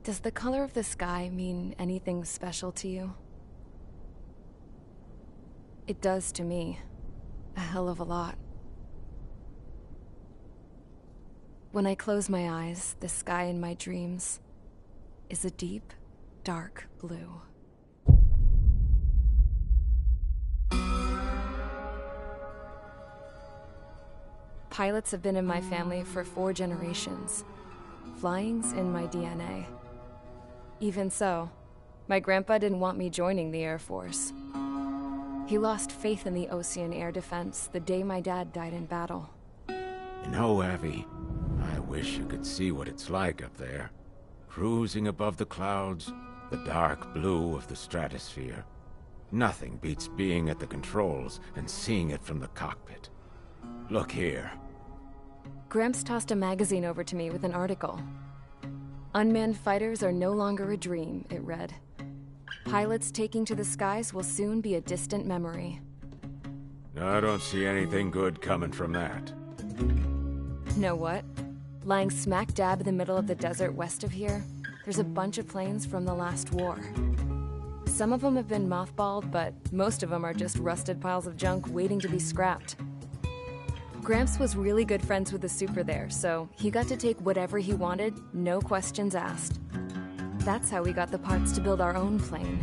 Does the color of the sky mean anything special to you? It does to me. A hell of a lot. When I close my eyes, the sky in my dreams is a deep, dark blue. Pilots have been in my family for 4 generations. Flying's in my DNA. Even so, my grandpa didn't want me joining the Air Force. He lost faith in the Ocean Air Defense the day my dad died in battle. You know, Abby, I wish you could see what it's like up there. Cruising above the clouds, the dark blue of the stratosphere. Nothing beats being at the controls and seeing it from the cockpit. Look here. Gramps tossed a magazine over to me with an article. Unmanned fighters are no longer a dream, it read. Pilots taking to the skies will soon be a distant memory. I don't see anything good coming from that. Know what? Lying smack dab in the middle of the desert west of here, there's a bunch of planes from the last war. Some of them have been mothballed, but most of them are just rusted piles of junk waiting to be scrapped. Gramps was really good friends with the super there, so he got to take whatever he wanted, no questions asked. That's how we got the parts to build our own plane.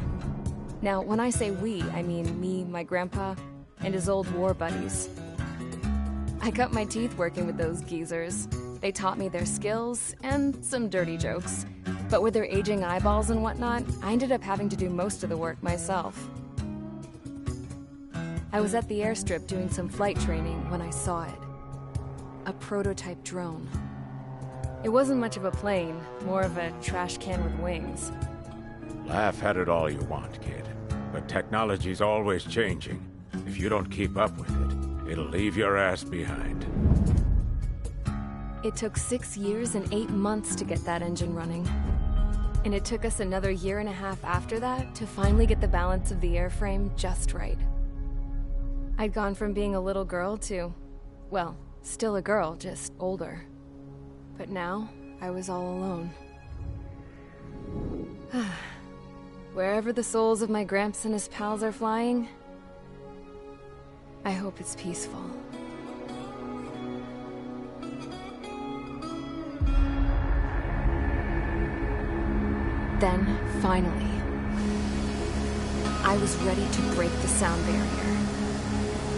Now, when I say we, I mean me, my grandpa, and his old war buddies. I cut my teeth working with those geezers. They taught me their skills, and some dirty jokes. But with their aging eyeballs and whatnot, I ended up having to do most of the work myself. I was at the airstrip doing some flight training when I saw it. A prototype drone. It wasn't much of a plane, more of a trash can with wings. Laugh at it all you want, kid. But technology's always changing. If you don't keep up with it, it'll leave your ass behind. It took 6 years and 8 months to get that engine running. And it took us another 1.5 years after that to finally get the balance of the airframe just right. I'd gone from being a little girl to, well, still a girl, just older. But now, I was all alone. Wherever the souls of my Gramps and his pals are flying, I hope it's peaceful. Then, finally, I was ready to break the sound barrier.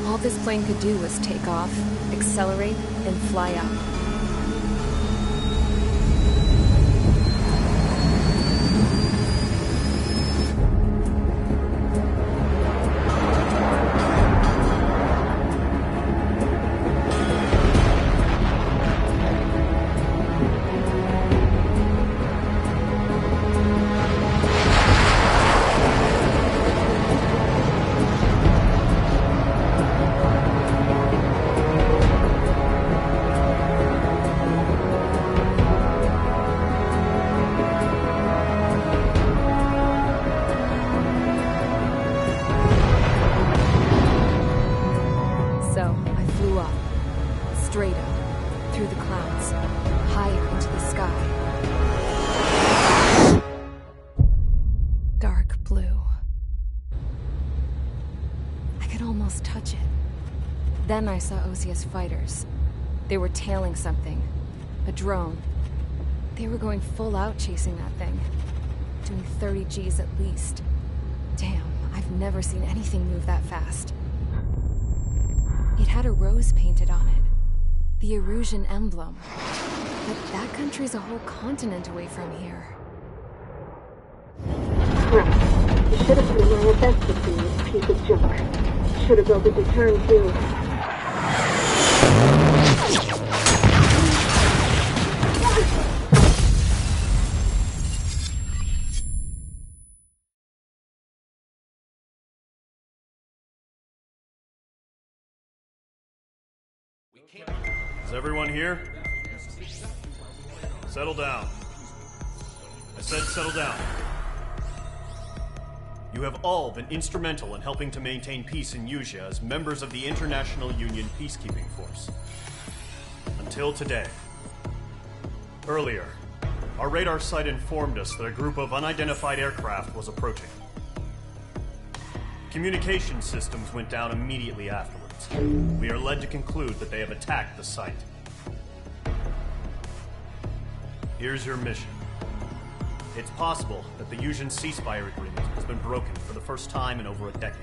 All this plane could do was take off, accelerate, and fly up. Straight up, through the clouds, higher into the sky. Dark blue. I could almost touch it. Then I saw Osia's fighters. They were tailing something. A drone. They were going full out chasing that thing. Doing 30 Gs at least. Damn, I've never seen anything move that fast. It had a rose painted on it. The Erusian emblem. But that country's a whole continent away from here. Right. You should have been my best to see this piece of junk. Should have built a deterrent too. Is everyone here? Settle down. I said settle down. You have all been instrumental in helping to maintain peace in Usea as members of the International Union Peacekeeping Force. Until today. Earlier, Our radar site informed us that a group of unidentified aircraft was approaching. Communication systems went down immediately afterwards. We are led to conclude that they have attacked the site. Here's your mission. It's possible that the Yuuzhan ceasefire agreement has been broken for the first time in over a decade.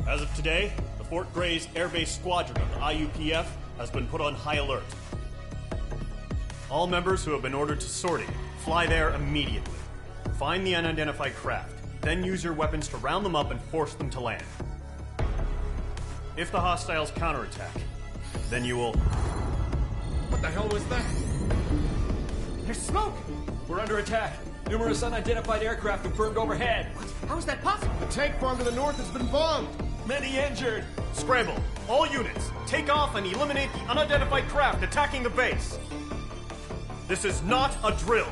As of today, the Fort Gray's Air Base Squadron of the IUPF has been put on high alert. All members who have been ordered to sortie, fly there immediately. Find the unidentified craft, then use your weapons to round them up and force them to land. If the hostiles counterattack, then you will... What the hell was that? There's smoke! We're under attack. Numerous unidentified aircraft confirmed overhead. How is that possible? The tank farm to the north has been bombed. Many injured. Scramble! All units, take off and eliminate the unidentified craft attacking the base! This is not a drill!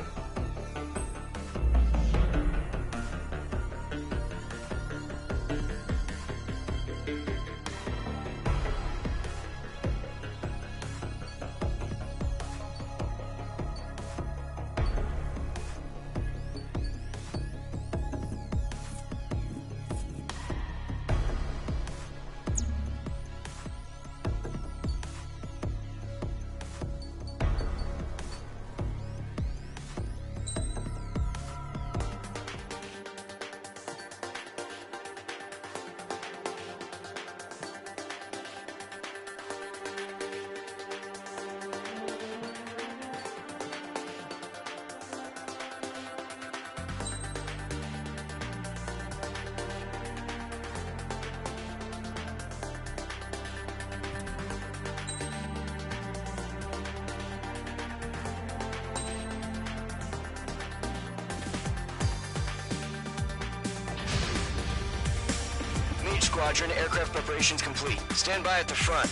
Squadron, aircraft preparations complete. Stand by at the front.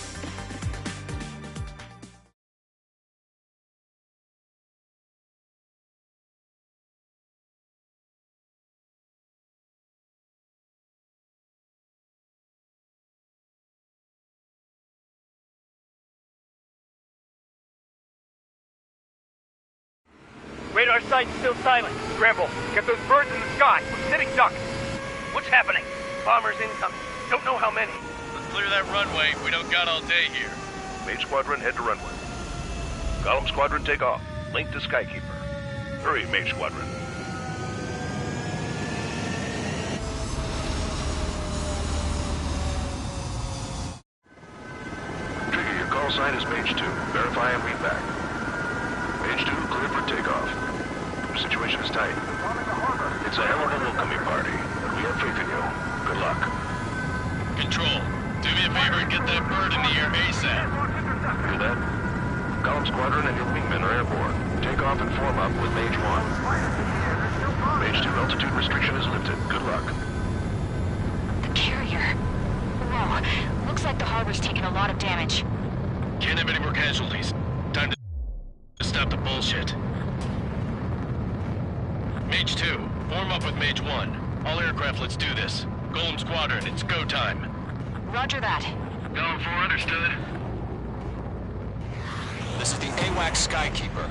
Radar site's still silent. Scramble. Get those birds in the sky. We're sitting ducks. What's happening? Bombers incoming. Don't know how many. Let's clear that runway. We don't got all day here. Mage Squadron, head to runway. Column Squadron, take off. Link to Skykeeper. Hurry, Mage Squadron. Trigger, your call sign is Mage 2. Verify and read back. Mage 2, clear for takeoff. The situation is tight. It's a hell of a welcoming party, but we have faith in you. Good luck. Control, do me a favor and get that bird in the air ASAP. Hear that? Column Squadron and your wingmen are airborne. Take off and form up with Mage 1. Mage 2 altitude restriction is lifted. Good luck. The carrier. Whoa, looks like the harbor's taken a lot of damage. Can't have any more casualties. Time to stop the bullshit. Mage 2, form up with Mage 1. All aircraft, let's do this. Golem Squadron, it's go time. Roger that. Going for understood. This is the AWAC Skykeeper.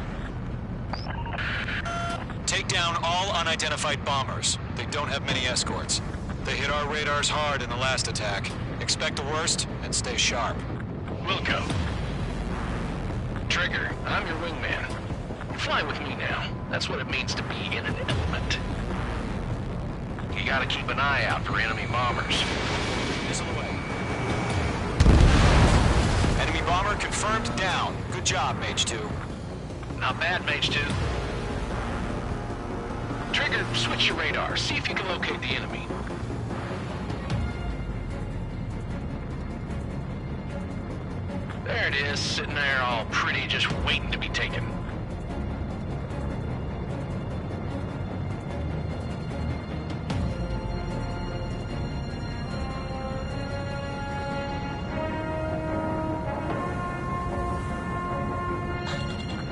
Take down all unidentified bombers. They don't have many escorts. They hit our radars hard in the last attack. Expect the worst and stay sharp. Wilco. Trigger, I'm your wingman. Fly with me now. That's what it means to be in an element. You gotta keep an eye out for enemy bombers. Missile away. Enemy bomber confirmed down. Good job, Mage 2. Not bad, Mage 2. Trigger, switch your radar. See if you can locate the enemy. There it is, sitting there all pretty, just waiting to be taken.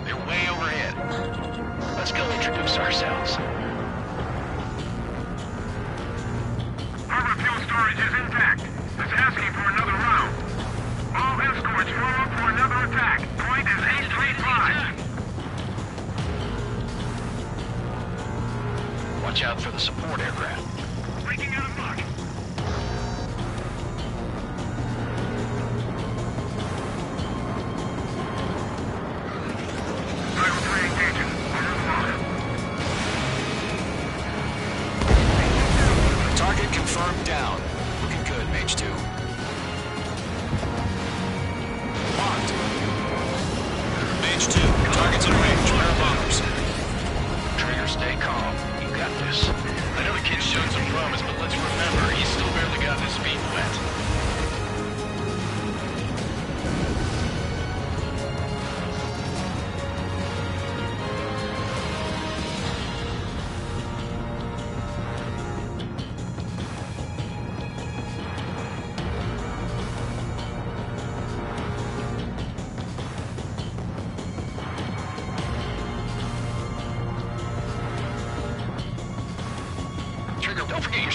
They're way overhead. Let's go introduce ourselves. Harbor fuel storage is intact. It's asking for another round. All escorts form up for another attack. Point is 835.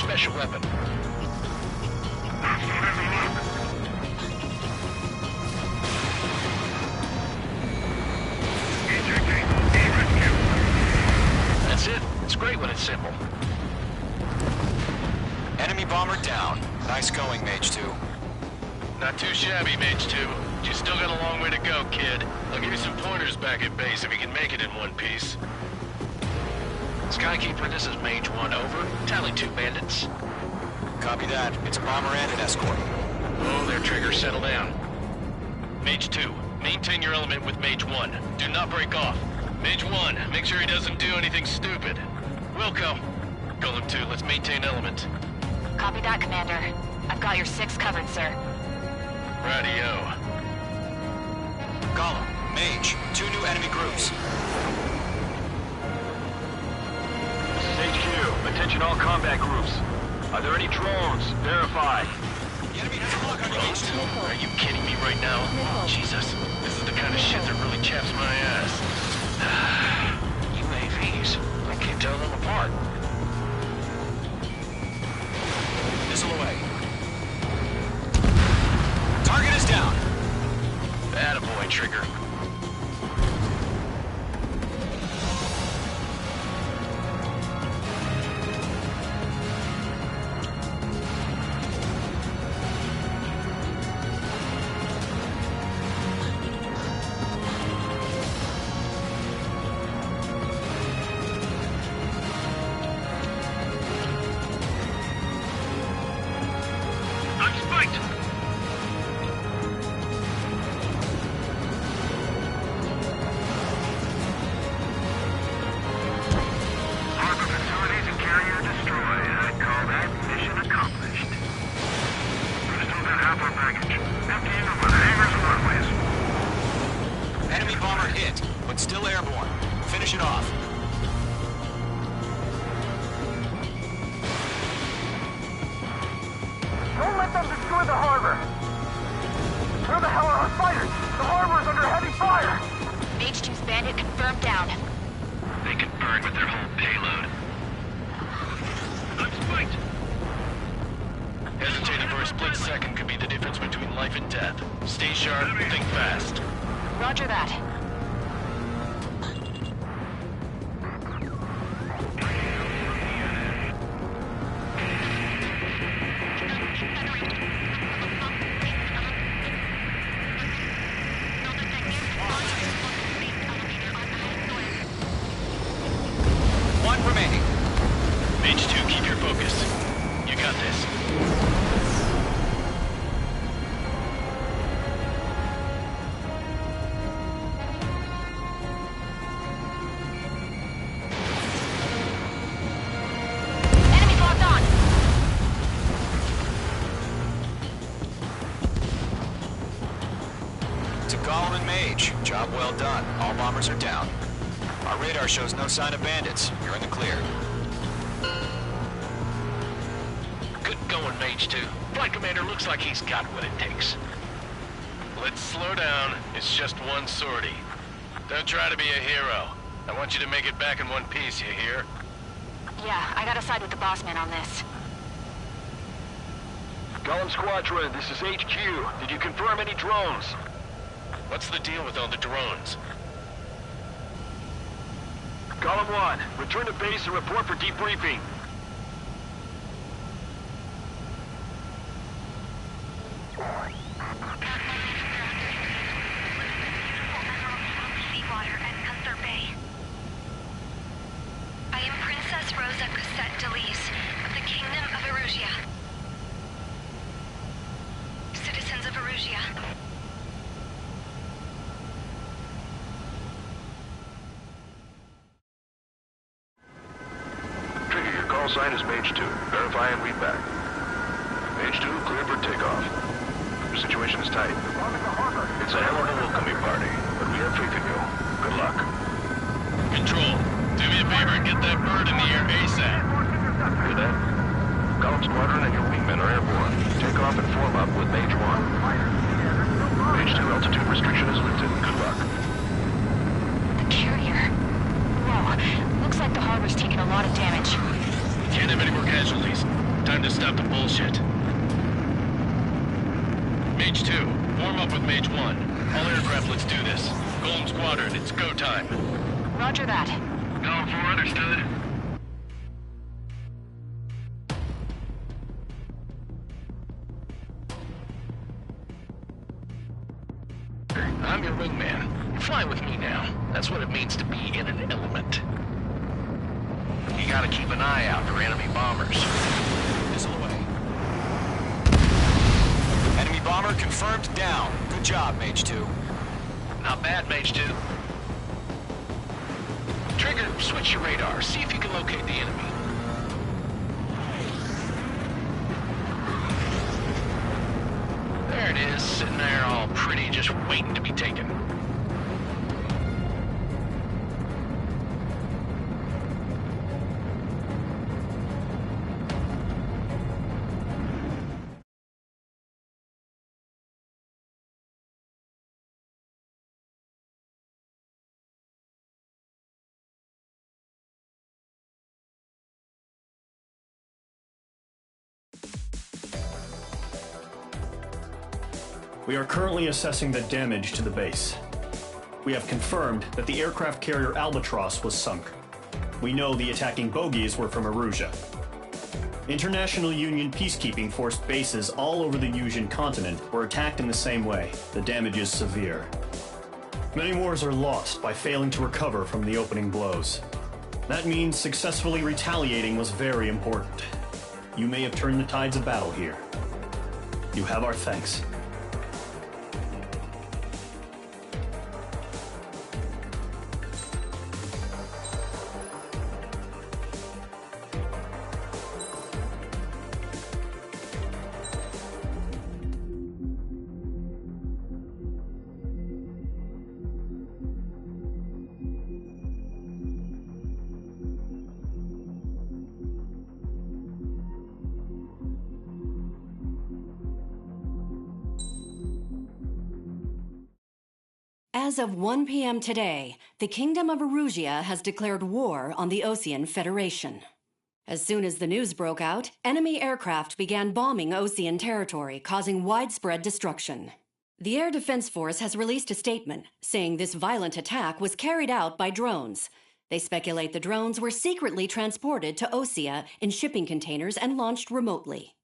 special weapon. That's it. It's great when it's simple. Enemy bomber down. Nice going, Mage 2. Not too shabby, Mage 2. You still got a long way to go, kid. I'll give you some pointers back at base if you can make it in one piece. Skykeeper, this is Mage 1, over. Tally 2 bandits. Copy that. It's a bomber and an escort. Oh, there, Trigger. Settle down. Mage 2, maintain your element with Mage 1. Do not break off. Mage 1, make sure he doesn't do anything stupid. Wilco. Golem 2, let's maintain element. Copy that, Commander. I've got your 6 covered, sir. Radio. Golem, Mage, 2 new enemy groups. This is HQ. Attention all combat groups. Are there any drones? Verify. The enemy has a lock on Drones? Are you kidding me right now? Jesus, this is the kind of shit that really chaps my ass. UAVs. I can't tell them apart. Missile away. Target is down. Attaboy, Trigger. Enemy bomber hit, but still airborne. Finish it off. Don't let them destroy the harbor! Where the hell are our fighters? The harbor is under heavy fire! Mage 2's bandit confirmed down. They can burn with their whole payload. Let's fight! Hesitating for a split second could be the difference between life and death. Stay sharp, think fast. Roger that. One remaining. Mage 2, keep your focus. You got this. Enemies locked on! To Golem and Mage, job well done. All bombers are down. Our radar shows no sign of bandits. You're in the clear. Good going, Mage 2. Flight Commander looks like he's got what it takes. Let's slow down. It's just one sortie. Don't try to be a hero. I want you to make it back in one piece, you hear? Yeah, I gotta side with the boss man on this. Golem Squadron, this is HQ. Did you confirm any drones? What's the deal with all the drones? Golem 1, return to base and report for debriefing. I am Princess Rosa Cosette Delise of the Kingdom of Erusia. Citizens of Erusia. Trigger, your call sign is Mage 2. Verify and read back. Mage 2, clear for takeoff. Your situation is tight. It's a hell of a welcoming party, but we have faith in you. Good luck. Control, do me a favor and get that bird in the air ASAP. Hear that? Golem Squadron and your wingmen are airborne. Take off and form up with Mage 1. Mage 2, altitude restriction is lifted. Good luck. The carrier. Whoa, looks like the harbor's taken a lot of damage. Can't have any more casualties. Time to stop the bullshit. Mage 2, warm up with Mage 1. All aircraft, let's do this. Golem Squadron, it's go time. Roger that. Go for understood. I'm your wingman. Fly with me now. That's what it means to be in an element. You gotta keep an eye out for enemy bombers. Missile away. Enemy bomber confirmed down. Good job, Mage 2. Not bad, Mage 2. Trigger, switch your radar. See if you can locate the enemy. There it is, sitting there all pretty, just waiting to be taken. We are currently assessing the damage to the base. We have confirmed that the aircraft carrier Albatross was sunk. We know the attacking bogies were from Erusia. International Union peacekeeping force bases all over the Yusian continent were attacked in the same way. The damage is severe. Many wars are lost by failing to recover from the opening blows. That means successfully retaliating was very important. You may have turned the tides of battle here. You have our thanks. As of 1 p.m. today, the Kingdom of Erusia has declared war on the Osean Federation. As soon as the news broke out, enemy aircraft began bombing Osean territory, causing widespread destruction. The Air Defense Force has released a statement saying this violent attack was carried out by drones. They speculate the drones were secretly transported to Osea in shipping containers and launched remotely.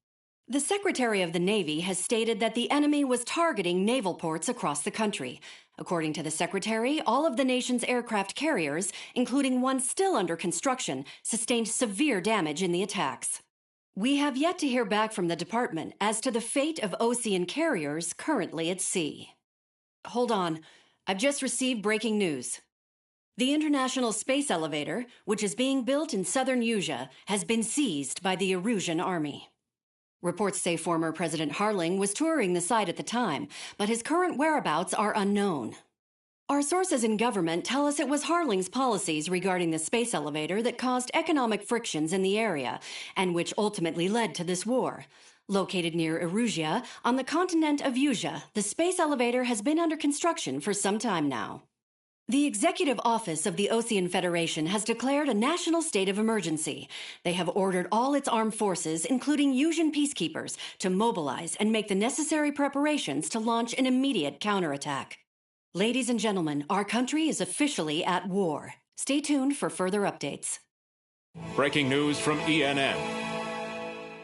The Secretary of the Navy has stated that the enemy was targeting naval ports across the country. According to the Secretary, all of the nation's aircraft carriers, including one still under construction, sustained severe damage in the attacks. We have yet to hear back from the department as to the fate of Osean carriers currently at sea. Hold on. I've just received breaking news. The International Space Elevator, which is being built in southern Yusia, has been seized by the Erusian army. Reports say former President Harling was touring the site at the time, but his current whereabouts are unknown. Our sources in government tell us it was Harling's policies regarding the space elevator that caused economic frictions in the area, and which ultimately led to this war. Located near Erusia, on the continent of Yusia, the space elevator has been under construction for some time now. The Executive Office of the Osean Federation has declared a national state of emergency. They have ordered all its armed forces, including Yusian peacekeepers, to mobilize and make the necessary preparations to launch an immediate counterattack. Ladies and gentlemen, our country is officially at war. Stay tuned for further updates. Breaking news from ENN.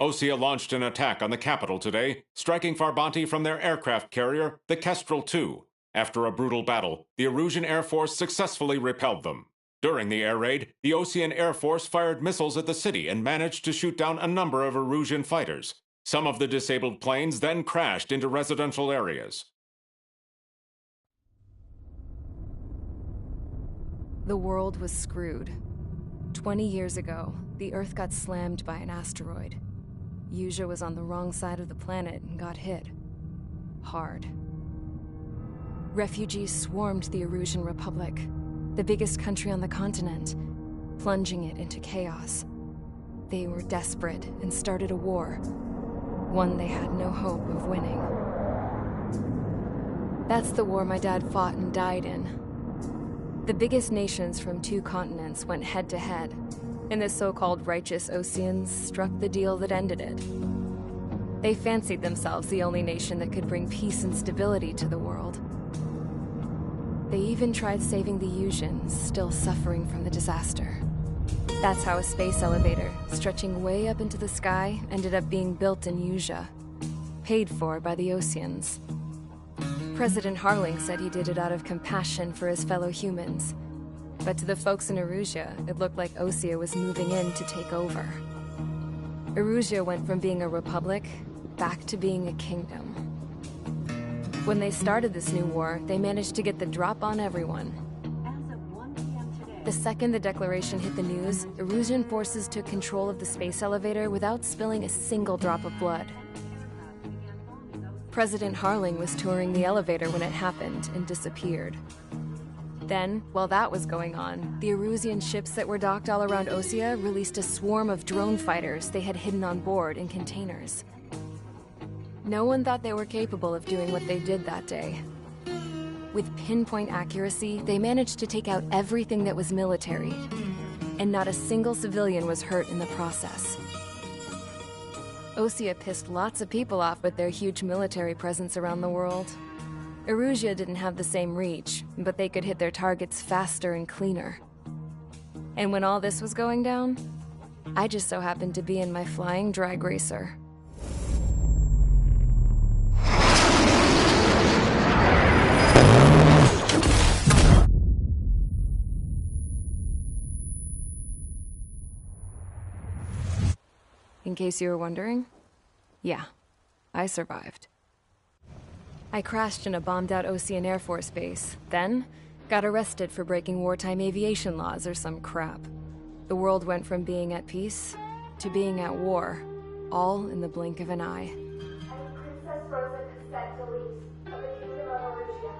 Osea launched an attack on the capital today, striking Farbanti from their aircraft carrier, the Kestrel II. After a brutal battle, the Erusian Air Force successfully repelled them. During the air raid, the Osean Air Force fired missiles at the city and managed to shoot down a number of Erusian fighters. Some of the disabled planes then crashed into residential areas. The world was screwed. 20 years ago, the Earth got slammed by an asteroid. Yusia was on the wrong side of the planet and got hit. Hard. Refugees swarmed the Erusian Republic, the biggest country on the continent, plunging it into chaos. They were desperate and started a war, one they had no hope of winning. That's the war my dad fought and died in. The biggest nations from 2 continents went head-to-head, and the so-called righteous Oseans struck the deal that ended it. They fancied themselves the only nation that could bring peace and stability to the world. They even tried saving the Yuuzhans, still suffering from the disaster. That's how a space elevator, stretching way up into the sky, ended up being built in Yuzha, paid for by the Oseans. President Harling said he did it out of compassion for his fellow humans. But to the folks in Erusea, it looked like Osea was moving in to take over. Erusea went from being a republic back to being a kingdom. When they started this new war, they managed to get the drop on everyone. The second the declaration hit the news, Erusian forces took control of the space elevator without spilling a single drop of blood. President Harling was touring the elevator when it happened and disappeared. Then, while that was going on, the Erusian ships that were docked all around Osea released a swarm of drone fighters they had hidden on board in containers. No one thought they were capable of doing what they did that day. With pinpoint accuracy, they managed to take out everything that was military, and not a single civilian was hurt in the process. Osea pissed lots of people off with their huge military presence around the world. Erusea didn't have the same reach, but they could hit their targets faster and cleaner. And when all this was going down, I just so happened to be in my flying drag racer. In case you were wondering, yeah, I survived. I crashed in a bombed-out Osean Air Force base, then got arrested for breaking wartime aviation laws or some crap. The world went from being at peace to being at war, all in the blink of an eye. Princess Rosa Cassette Delise of the Kingdom of Erusea.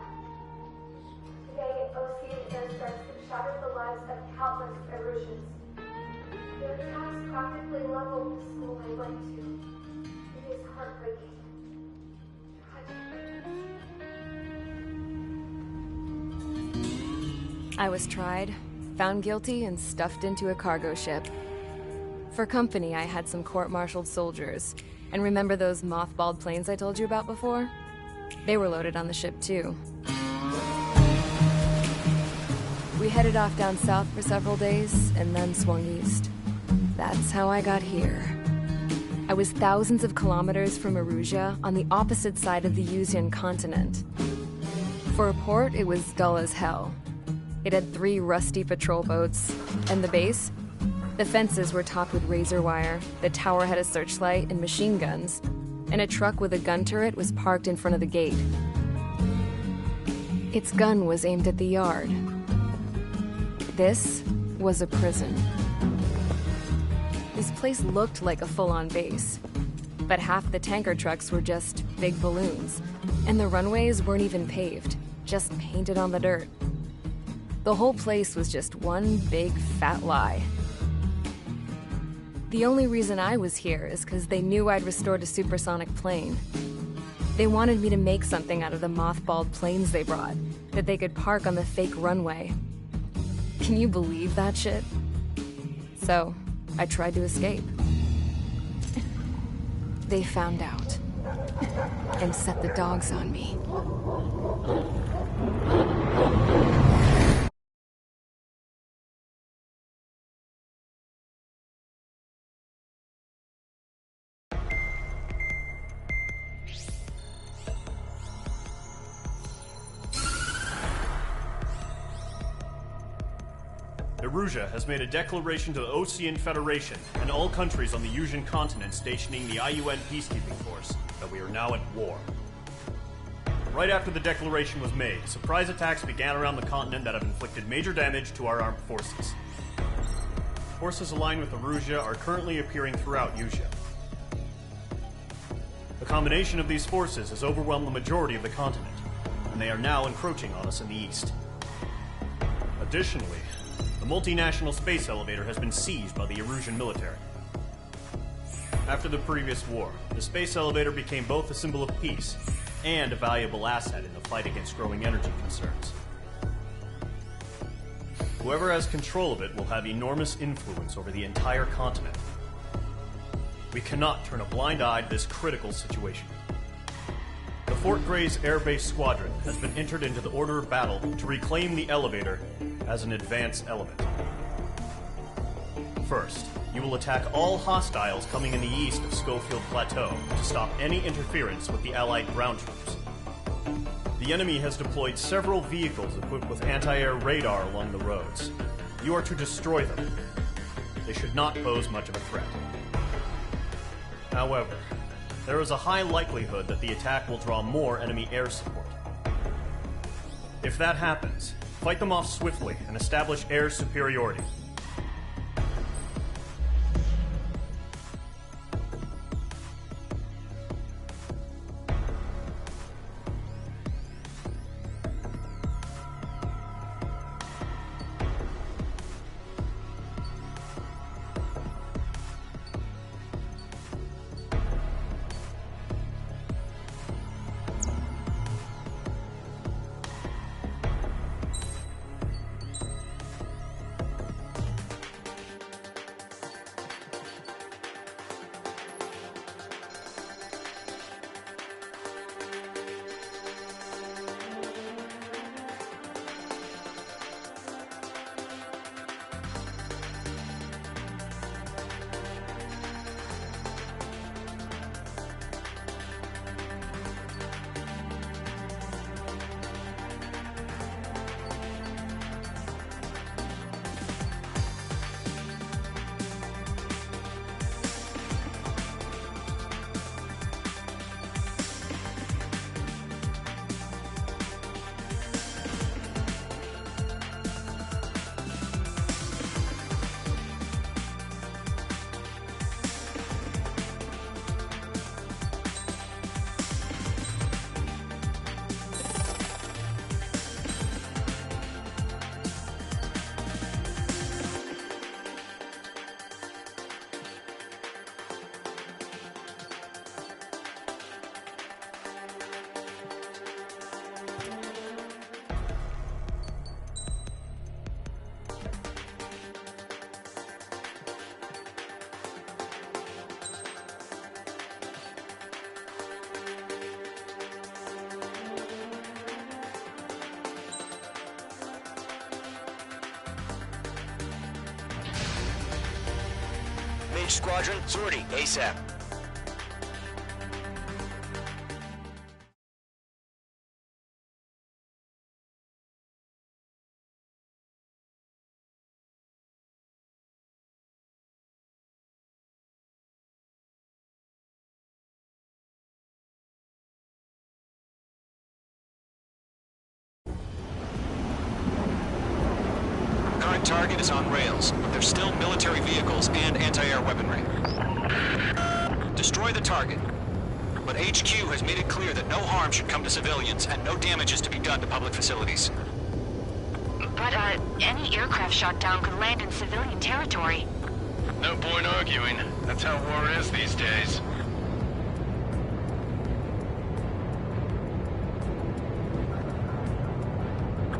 Today, Osean airstrikes have shattered the lives of countless Erusians. Their attacks practically leveled the school I went to. It is heartbreaking. I was tried, found guilty, and stuffed into a cargo ship. For company, I had some court-martialed soldiers. And remember those mothballed planes I told you about before? They were loaded on the ship, too. We headed off down south for several days, and then swung east. That's how I got here. I was thousands of kilometers from Erusea, on the opposite side of the Yuuzhan continent. For a port, it was dull as hell. It had 3 rusty patrol boats, and the base? The fences were topped with razor wire, the tower had a searchlight and machine guns, and a truck with a gun turret was parked in front of the gate. Its gun was aimed at the yard. This was a prison. This place looked like a full-on base, but half the tanker trucks were just big balloons, and the runways weren't even paved, just painted on the dirt. The whole place was just one big fat lie. The only reason I was here is because they knew I'd restored a supersonic plane. They wanted me to make something out of the mothballed planes they brought, that they could park on the fake runway. Can you believe that shit? So, I tried to escape. They found out, and set the dogs on me. Erusea has made a declaration to the Osean Federation and all countries on the Yuuzhan continent stationing the IUN peacekeeping force that we are now at war. Right after the declaration was made, surprise attacks began around the continent that have inflicted major damage to our armed forces. Forces aligned with Erusea are currently appearing throughout Yuuzha. The combination of these forces has overwhelmed the majority of the continent, and they are now encroaching on us in the east. Additionally, the multinational space elevator has been seized by the Erusian military. After the previous war, the space elevator became both a symbol of peace and a valuable asset in the fight against growing energy concerns. Whoever has control of it will have enormous influence over the entire continent. We cannot turn a blind eye to this critical situation. The Fort Gray's Air Base Squadron has been entered into the order of battle to reclaim the elevator as an advance element. First, you will attack all hostiles coming in the east of Schofield Plateau to stop any interference with the Allied ground troops. The enemy has deployed several vehicles equipped with anti-air radar along the roads. You are to destroy them. They should not pose much of a threat. However, there is a high likelihood that the attack will draw more enemy air support. If that happens, fight them off swiftly and establish air superiority. Mage Squadron, sortie, ASAP. Current target is on rails, but there's still military vehicles and anti-air weaponry. Destroy the target. But HQ has made it clear that no harm should come to civilians and no damage is to be done to public facilities. But, any aircraft shot down could land in civilian territory. No point arguing. That's how war is these days.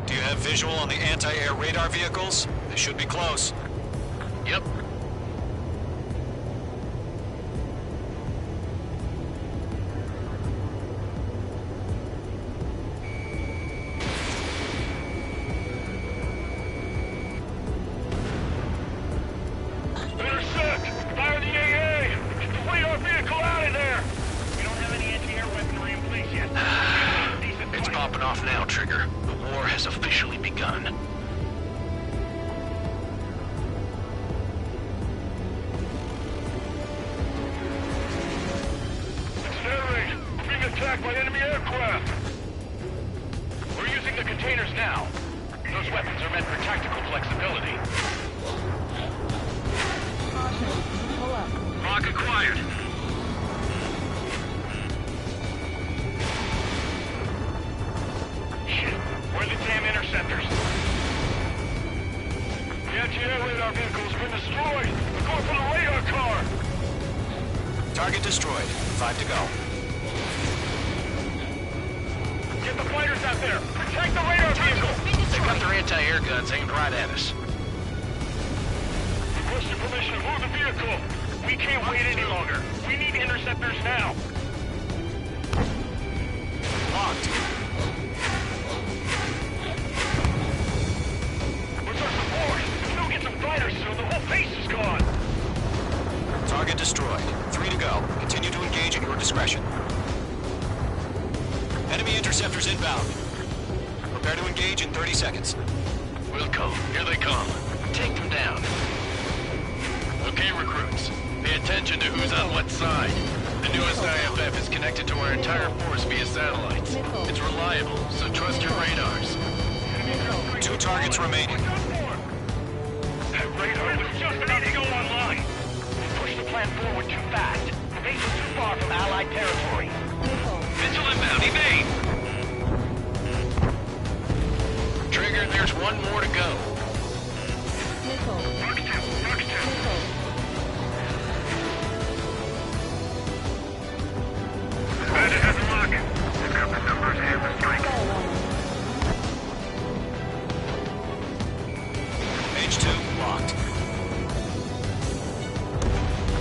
Do you have visual on the anti-air radar vehicles? They should be close. Yep. Intercept! Fire the AA! Flee our vehicle out of there! We don't have any anti-air weaponry in place yet. It's popping off now, Trigger. The war has officially begun. Accelerate! We're being attacked by enemy aircraft! We're using the containers now. Those weapons are meant for tactical flexibility. Lock acquired. Shit, where are the damn interceptors? The anti-air radar vehicle's been destroyed! We're going for the radar car! Target destroyed. 5 to go. Get the fighters out there! Protect the radar vehicle! got their anti-air guns aimed right at us. Requesting permission to move the vehicle. We can't wait any longer. We need interceptors now. Locked. Where's our support? If we don't get some fighters soon, the whole base is gone. Target destroyed. 3 to go. Continue to engage at your discretion. Enemy interceptors inbound. Prepare to engage in 30 seconds. Wilco, here they come. Take them down. Okay, recruits. Pay attention to who's on what side. The newest IFF is connected to our entire force via satellites. It's reliable, so trust your radars. 2 targets remaining. That radar was just about to go online. We pushed the plan forward too fast. The base is too far from Allied territory. Vigil inbound, evade! Trigger, there's one more to go. Bandit has a lock. We've got the numbers and the strike. Page 2, locked.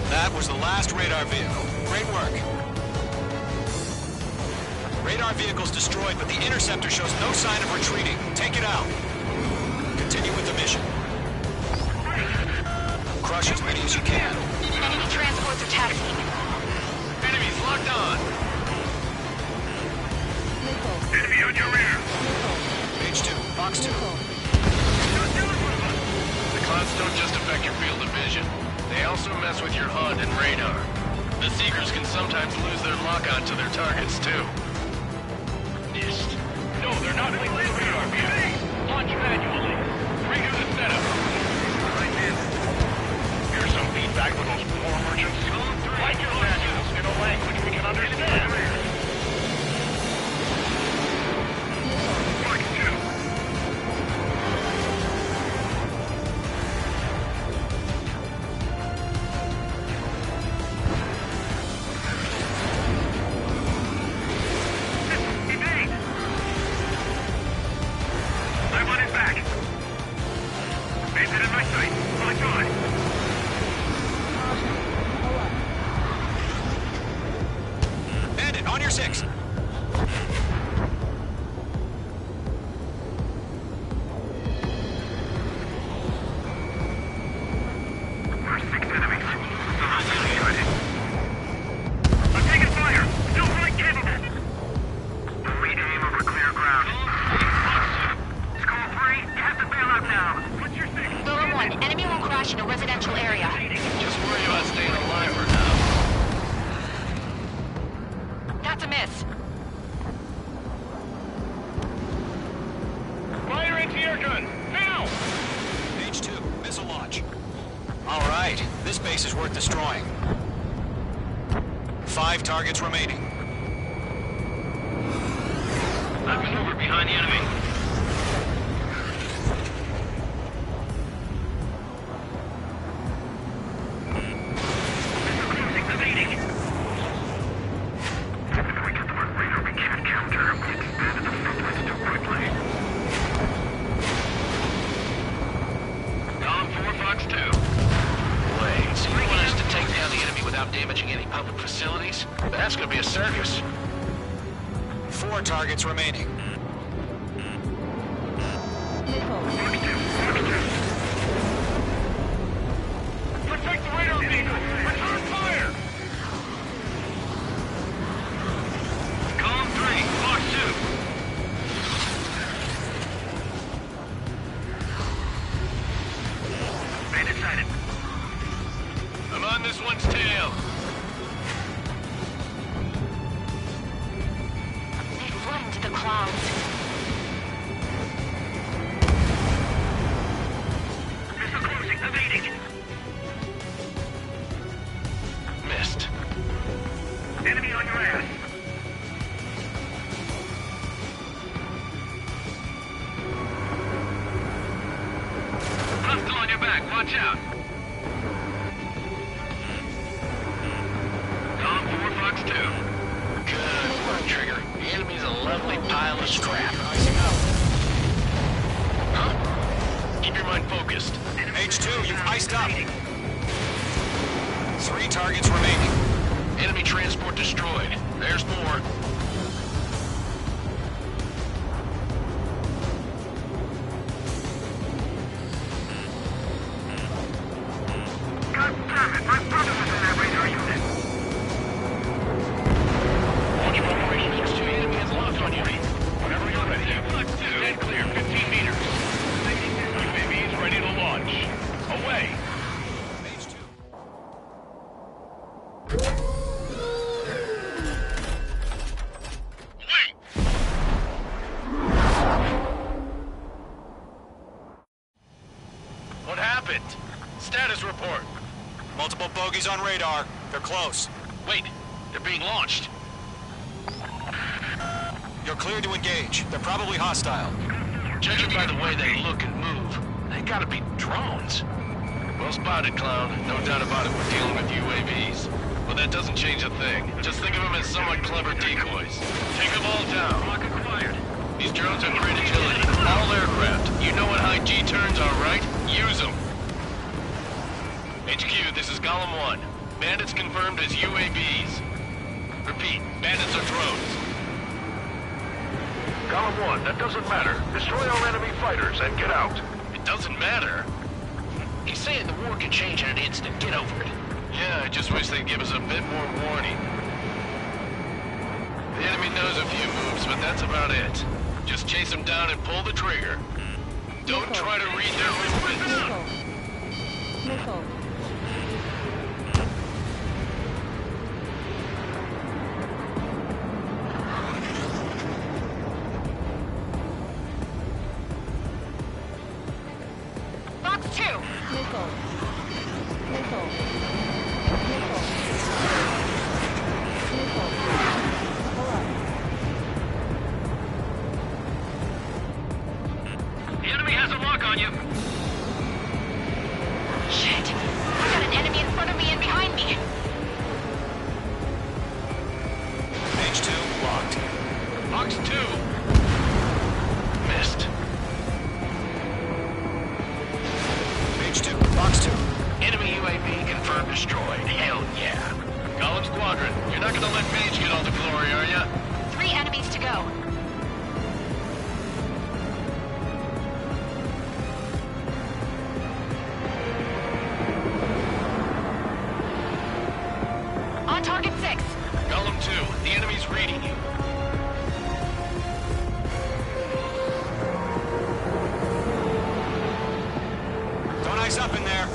That was the last radar vehicle. Great work. Radar vehicle's destroyed, but the interceptor shows no sign of retreating. Take it out. Continue with the mission. Crush as many as you can. Enemy transports are taxiing. Enemies locked on. Enemy on your rear. Page 2, box 2. The clouds don't just affect your field of vision. They also mess with your HUD and radar. The Seekers can sometimes lose their lock-on to their targets, too. Missed. No, they're not linked to the radar. Launch manually. Redo the setup. Right in. Here's some feedback for those poor merchants. Write your manuals in a language we can understand. Mark 2. Bandit, on your 6. I'm taking fire! Still flight capable! Lead aim over clear ground. Skull 3, you have to bail out now. What's your 6? Lower 1, enemy will crash in a residential area. Just worry about staying alive for now. That's a miss. Fire anti-air gun! Now! Page 2, missile launch. All right, this base is worth destroying. 5 targets remaining. I've maneuvered behind the enemy. Damaging any public facilities? That's gonna be a circus. 4 targets remaining. Protect the radar vehicle! Return fire! Column 3, box 2. Bandit sighted. I'm on this one's tail. They flew into the clouds. Missile closing, evading. Missed. Enemy on your ass. Hostile on your back, watch out. Column 4, Fox 2. Good work, Trigger. The enemy's a lovely pile of scrap. focused. H2, you've iced up. 3 targets remaining. Enemy transport destroyed. There's more. God damn it, my brother was in that radar unit. Launch operations. There's 2 enemy has locked on you. Whenever you're ready. Stand clear, 15 meters. UAVs ready to launch. Away. What happened? Status report. Multiple bogies on radar. They're close. Wait, they're being launched. You're cleared to engage. They're probably hostile. Judging by the way they look and move, they gotta be drones. Well spotted, Clown. No doubt about it, we're dealing with UAVs. But that doesn't change a thing. Just think of them as somewhat clever decoys. Take them all down. Rocket acquired. These drones have great agility. All aircraft. You know what high G turns are, right? Use them. HQ, this is Golem 1. Bandits confirmed as UAVs. Repeat, bandits are drones. Column 1, that doesn't matter. Destroy our enemy fighters and get out. It doesn't matter? He's saying the war can change in an instant. Get over it. Yeah, I just wish they'd give us a bit more warning. The enemy knows a few moves, but that's about it. Just chase them down and pull the trigger. Don't try to read their movements. Missile. Box 2! Missile. Missile. Missile. Missile. Hello. The enemy has a lock on you. Shit! I got an enemy in front of me and behind me! H2 locked. Box 2! Missed. H2, box 2. Enemy UAV confirmed destroyed. Hell yeah. Golem Squadron, you're not gonna let Mage get all the glory, are ya? 3 enemies to go. On target 6. Golem 2, the enemy's reading you. Don't ice up in there.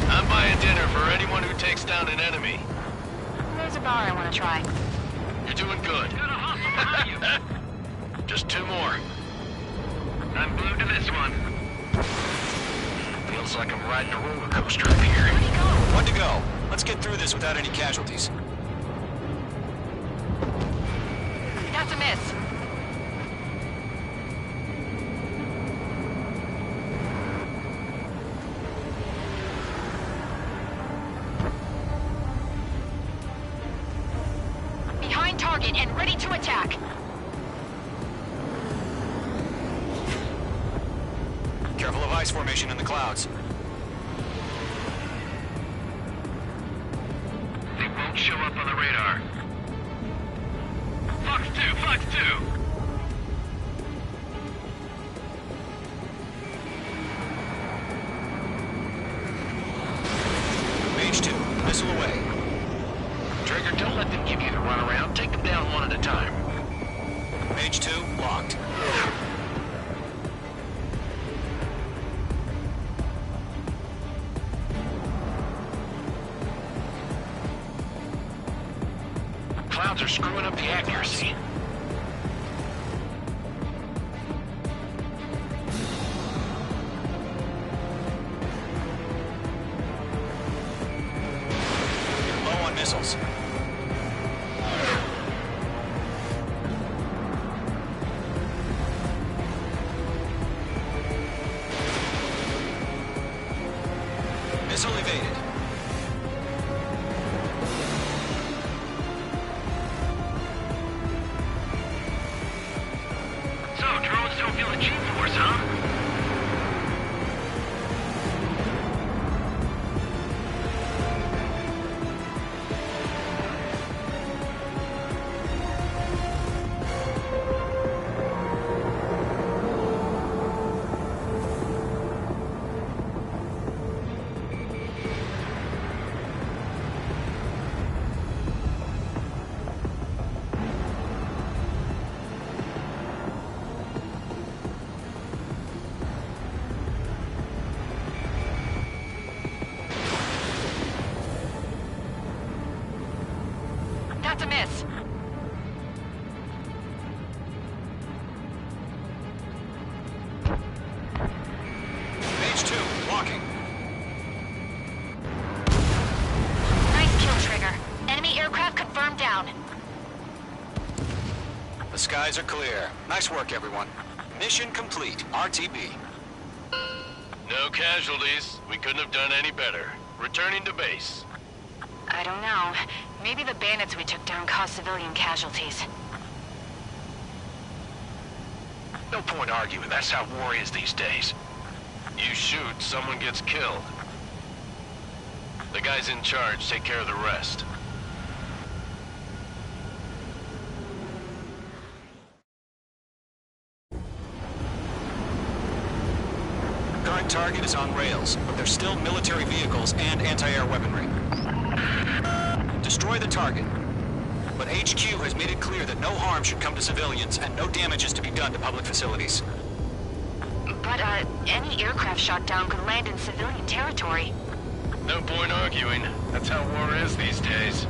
I'm buying dinner for anyone who takes down an enemy. There's a bar I want to try. You're doing good. Just 2 more. I'm glued to this one. Feels like I'm riding a roller coaster up here. Where'd he go? One to go. Let's get through this without any casualties. That's a miss. Behind target and ready to attack. Careful of ice formation in the clouds. They won't show up on the radar. Fox 2, Fox 2! Mage 2, missile away. Trigger, don't let them give you the runaround. Take them down one at a time. Mage 2, locked. Clouds are screwing up the accuracy. You're low on missiles. Missile evaded. That's a miss. Page 2, walking. Nice kill, Trigger. Enemy aircraft confirmed down. The skies are clear. Nice work, everyone. Mission complete. RTB. No casualties. We couldn't have done any better. Returning to base. I don't know. Maybe the bandits we took down caused civilian casualties. No point arguing. That's how war is these days. You shoot, someone gets killed. The guys in charge take care of the rest. Current target is on rails, but there's still military vehicles and anti-air weaponry. Destroy the target. But HQ has made it clear that no harm should come to civilians and no damage is to be done to public facilities. But, any aircraft shot down could land in civilian territory. No point arguing. That's how war is these days.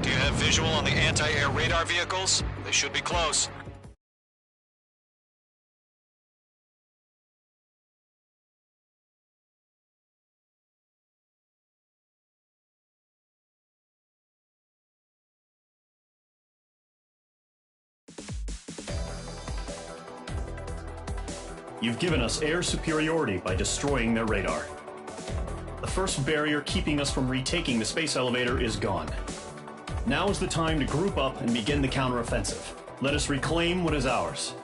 Do you have visual on the anti-air radar vehicles? They should be close. You've given us air superiority by destroying their radar. The first barrier keeping us from retaking the space elevator is gone. Now is the time to group up and begin the counteroffensive. Let us reclaim what is ours.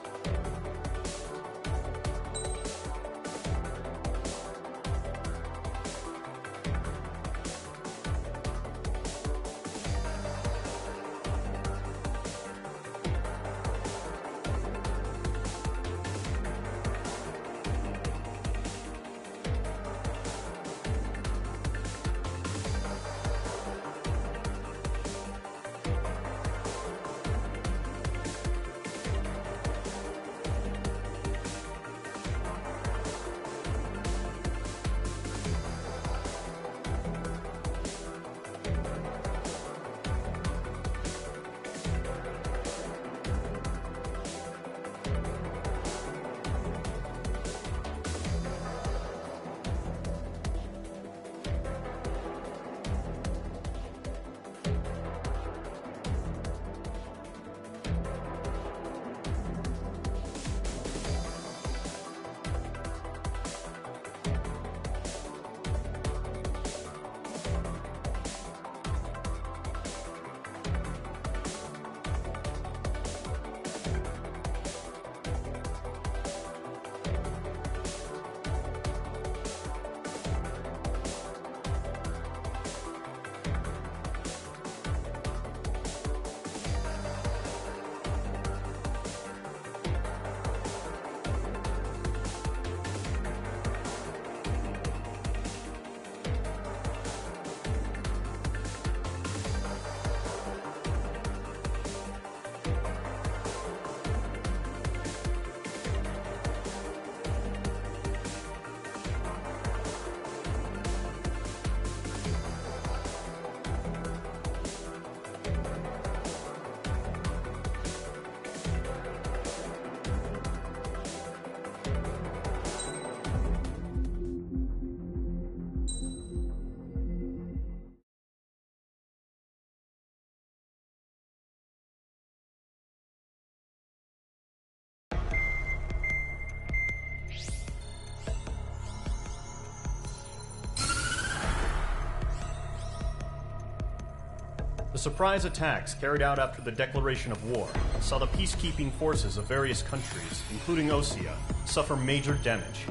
The surprise attacks carried out after the declaration of war saw the peacekeeping forces of various countries, including Osea, suffer major damage.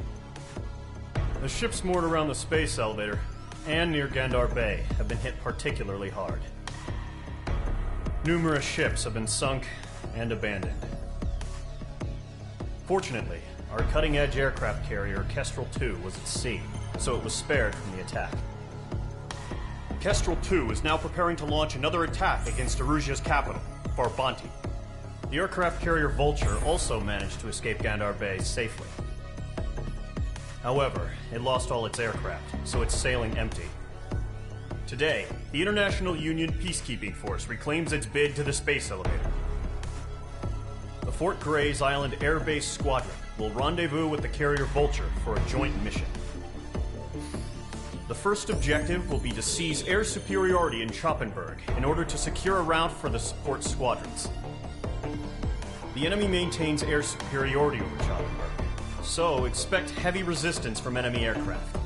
The ships moored around the space elevator and near Gandar Bay have been hit particularly hard. Numerous ships have been sunk and abandoned. Fortunately, our cutting-edge aircraft carrier Kestrel II was at sea, so it was spared from the attack. Kestrel II is now preparing to launch another attack against Erusia's capital, Farbanti. The aircraft carrier Vulture also managed to escape Gandar Bay safely. However, it lost all its aircraft, so it's sailing empty. Today, the International Union Peacekeeping Force reclaims its bid to the space elevator. The Fort Gray's Island Air Base Squadron will rendezvous with the carrier Vulture for a joint mission. The first objective will be to seize air superiority in Choppenburg in order to secure a route for the support squadrons. The enemy maintains air superiority over Choppenburg, so expect heavy resistance from enemy aircraft.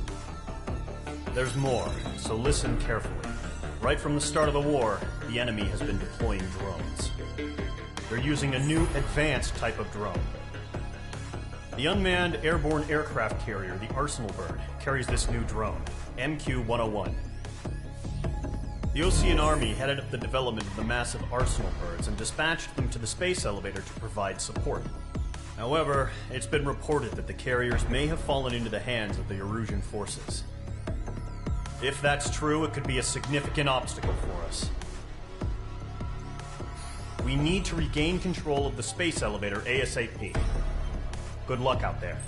There's more, so listen carefully. Right from the start of the war, the enemy has been deploying drones. They're using a new advanced type of drone. The unmanned airborne aircraft carrier, the Arsenal Bird, carries this new drone, MQ-101. The Ocean Army headed up the development of the massive Arsenal Birds and dispatched them to the space elevator to provide support. However, it's been reported that the carriers may have fallen into the hands of the Erusian forces. If that's true, it could be a significant obstacle for us. We need to regain control of the space elevator ASAP. Good luck out there.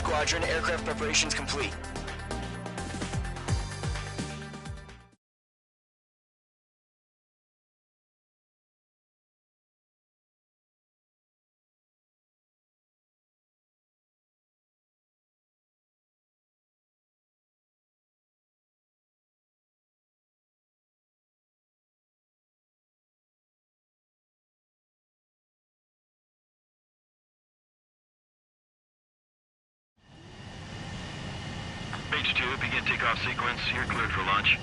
Squadron, aircraft preparations complete. H2, begin takeoff sequence. You're cleared for launch.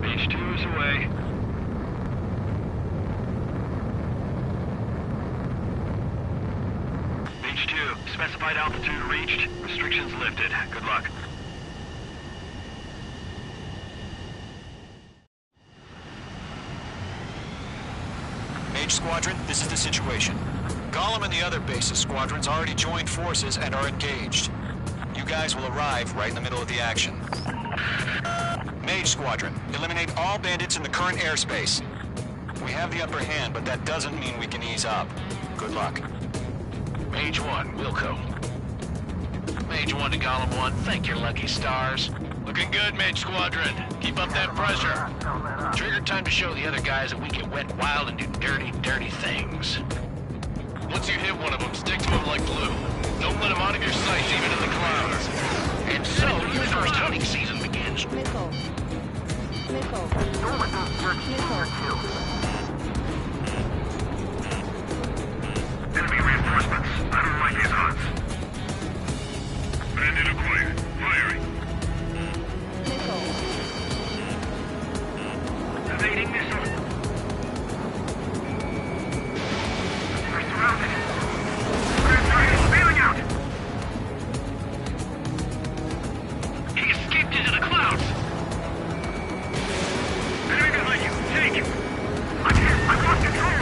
H2 is away. H2, specified altitude reached. Restrictions lifted. Good luck. Squadron, this is the situation. Gollum and the other base's squadrons already joined forces and are engaged. You guys will arrive right in the middle of the action. Mage Squadron, eliminate all bandits in the current airspace. We have the upper hand, but that doesn't mean we can ease up. Good luck. Mage 1, Wilco. Mage 1 to Gollum 1, thank your lucky stars. Looking good, Mage Squadron. Keep up that pressure. Trigger time to show the other guys that we can wet wild and do dirty, dirty things. Once you hit one of them, stick to them like glue. Don't let them out of your sight, even in the clouds. And so, your first hunting season begins. Missile. Missile. Enemy reinforcements. I don't like these odds. Bandit acquired. Firing. Evading missile. We're surrounded. Bailing out. He escaped into the clouds. Enemy behind you. Take him. I'm hit. I've lost control.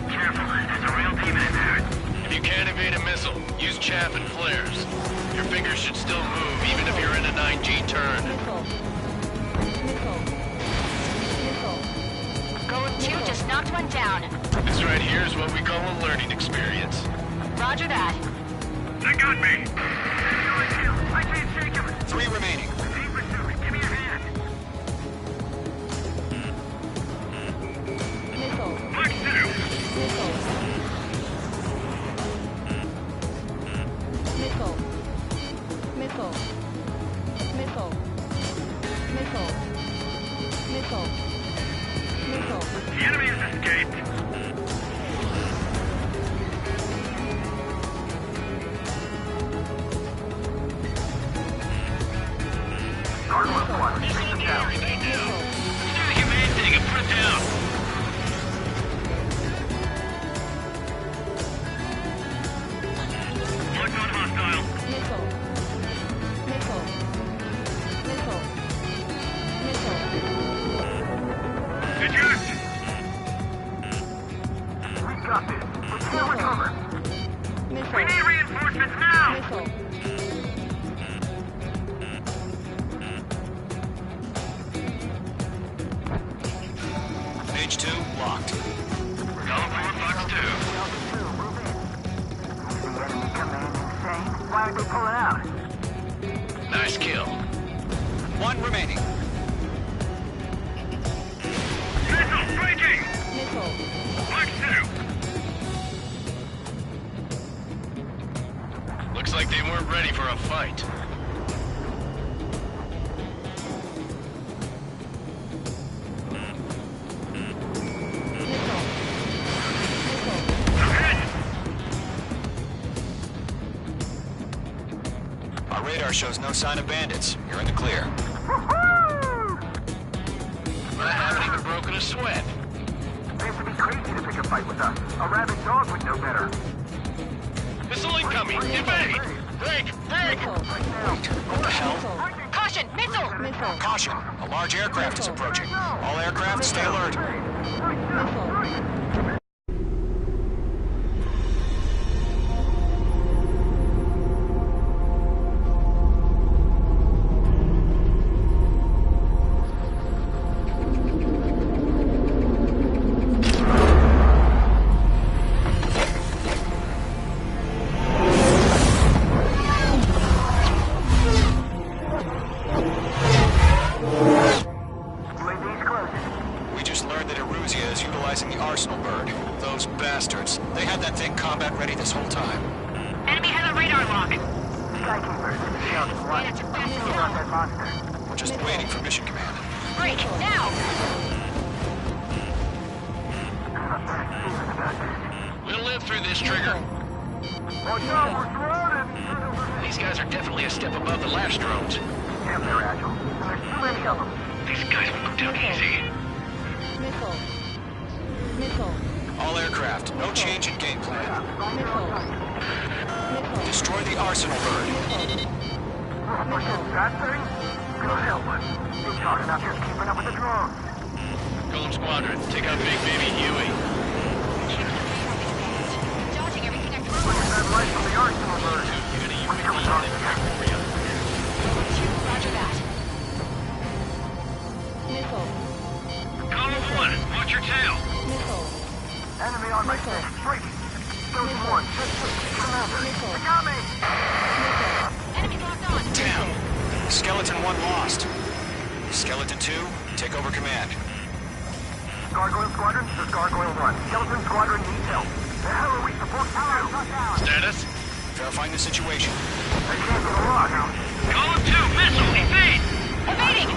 Careful. There's a real demon in there. If you can't evade a missile, use chaff and flares. Your fingers should still move, even if you're in a 9G turn. Golem 2 just knocked one down. This right here is what we call a learning experience. Roger that. They got me. I can't take him. 3 remaining. Give me a hand. Flex 2. The enemy has escaped. We need reinforcements now! Page 2, locked. Golem 4, Fox 2. Why aren't they pulling out? Nice kill. 1 remaining. Missile breaking! Fox 2. Looks like they weren't ready for a fight. Our radar shows no sign of bandits. You're in the clear. I haven't even broken a sweat. They have to be crazy to pick a fight with us. A rabid dog would know better. Missile incoming! Evade! Break! Break! What the hell? Caution! Missile! Caution! A large aircraft is approaching. All aircraft, stay alert. bird. Those bastards. They had that thing combat ready this whole time. Enemy has a radar lock. We're just waiting for mission command. Break, now! We'll live through this, Trigger. These guys are definitely a step above the last drones. Damn, they're agile. There's too many of them. These guys will go down easy. Missile. All aircraft, no change in game plan. Destroy the arsenal bird. That thing? Good help us. It's hard enough just keeping up with the drones. Golem Squadron, take out Big Baby Huey. Dodging everything I threw. That light from the arsenal bird. What's going on? Roger that. Missile. Column 1, watch your tail. Missile. Enemy on my six. Straight. Those one. Commander. They got me. Enemy locked on. Damn. Skeleton 1 lost. Skeleton 2, take over command. Gargoyle Squadron, this is Gargoyle 1. Skeleton Squadron needs help. The hell are we supposed to do? Status? Verifying the situation. They can't get a lock. Column 2, missile, evade! Evading!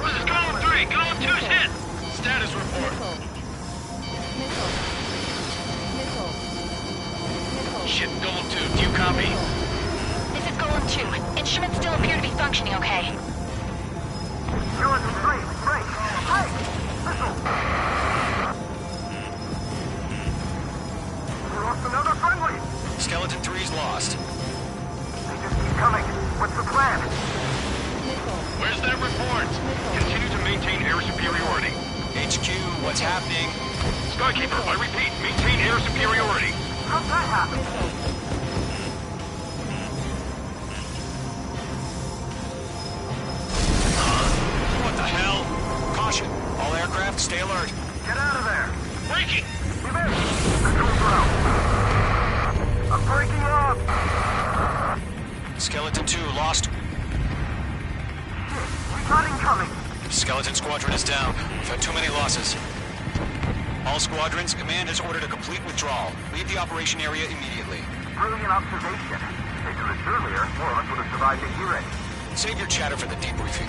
This is Column 3, Column 2's hit! Status report. Shit, Golem 2, do you copy? This is Golem 2. Instruments still appear to be functioning okay. Skeleton 3, break. Hey! Missile! We lost another friendly! Skeleton 3's lost. They just keep coming. What's the plan? Where's that report? Continue to maintain air superiority. HQ, what's happening? Skykeeper, I repeat, maintain air superiority. How'd that happen? What the hell? Caution. All aircraft, stay alert. Get out of there. Breaking! Evade! Control ground. I'm breaking up. Skeleton 2 lost. Recon incoming. Skeleton Squadron is down. We've had too many losses. All squadrons, command has ordered a complete withdrawal. Leave the operation area immediately. Brilliant observation. If they do this earlier, more of us would have survived the hearing. Save your chatter for the debriefing.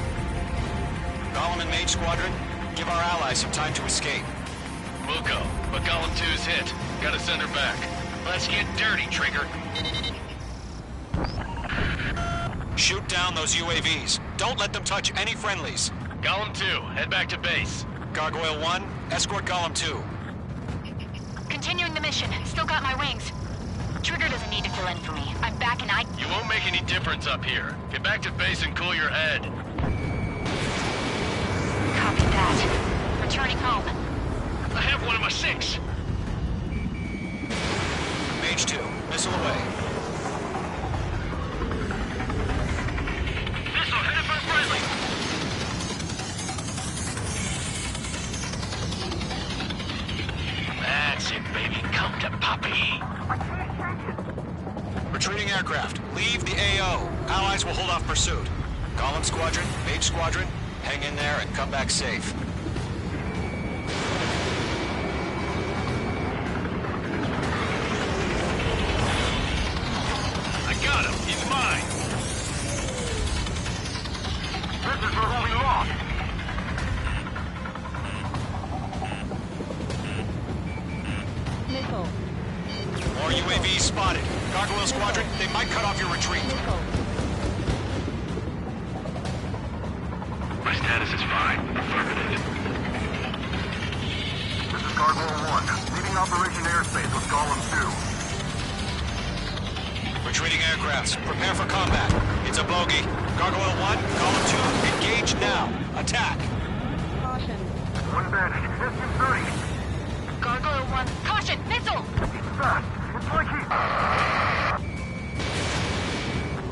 Golem and Mage Squadron, give our allies some time to escape. We'll go, but Golem 2's hit. Gotta send her back. Let's get dirty, Trigger. Shoot down those UAVs. Don't let them touch any friendlies. Golem 2, head back to base. Gargoyle 1, escort Golem 2. Continuing the mission. Still got my wings. Trigger doesn't need to fill in for me. I'm back and I... You won't make any difference up here. Get back to base and cool your head. Copy that. Returning home. I have one of my 6. Mage 2, missile away. Missile headed for friendly. That's it, baby. Come to Poppy. Retreating aircraft, leave the AO. Allies will hold off pursuit. Golem Squadron, Mage Squadron, hang in there and come back safe. I got him. He's mine. This is for what we lost. Missile. More UAVs spotted. Gargoyle Squadron, they might cut off your retreat. My status is fine. Affirmative. This is Gargoyle 1. Leaving Operation Airspace with Golem 2. Retreating aircrafts, prepare for combat. It's a bogey. Gargoyle 1, Golem 2, engage now. Attack. Caution. One bandit. SU-30. Gargoyle 1. Caution! Missile! He's fast. It's like he...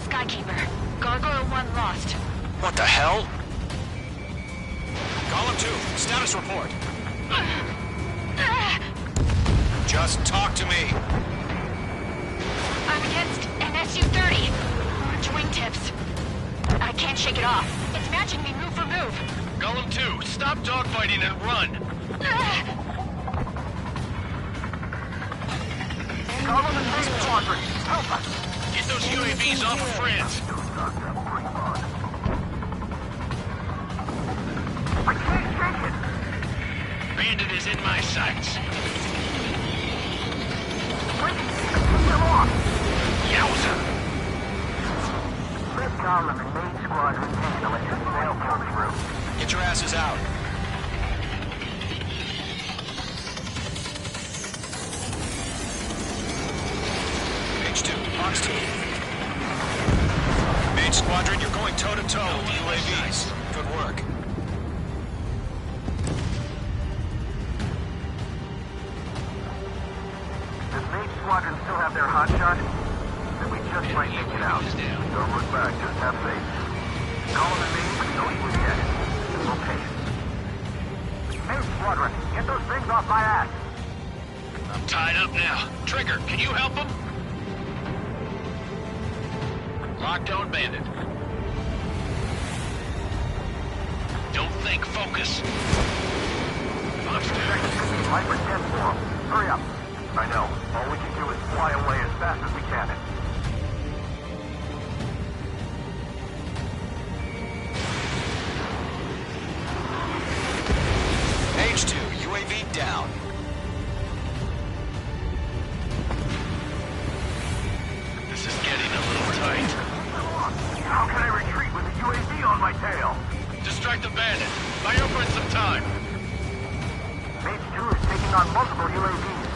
Skykeeper. Gargoyle 1 lost. What the hell? Golem 2, status report. Just talk to me. I'm against an SU-30. Large wingtips. I can't shake it off. It's matching me move for move. Go Golem 2, stop dogfighting and run! Golem and Main Squadron, help us! Get those UAVs off of France! I can't shake it! Bandit is in my sights. Yowza! Let Golem and Main Squadron handle it and they'll come through. Get your asses out. H2, Fox 2. Main Squadron, you're going toe-to-toe with the UAVs. Good work. Does Main Squadron still have their hotshot? Then we just might make it out. Don't look back, just have faith. Golem and Main know he was dead. It's okay. Main Squadron, get those things off my ass! I'm tied up now. Trigger, can you help him? Lockdown Bandit. Don't think, focus. Fox 2. Light for 10 for him. Hurry up. I know. All we can do is fly away as fast as we can. H2, UAV down. This is getting a little tight. How can I retreat with a UAV on my tail? Distract the bandit. Buy your friend some time. Mage 2 is taking on multiple UAVs.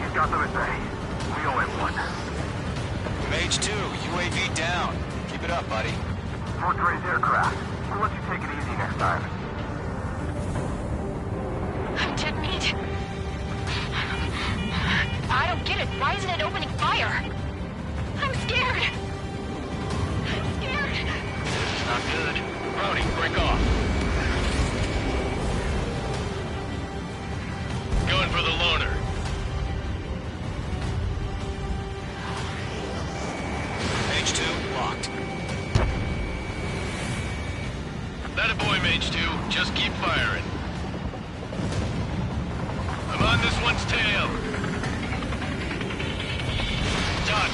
He's got them at bay. We owe him one. Mage 2, UAV down. Keep it up, buddy. Fort Gray's aircraft. We'll let you take it easy next time. I'm dead meat. I don't get it. Why isn't it opening fire? I'm scared. I'm scared. This is not good. Brody, break off. Going for the loner. Mage 2, locked. That a boy, Mage 2. Just keep firing. I'm on this one's tail. Done.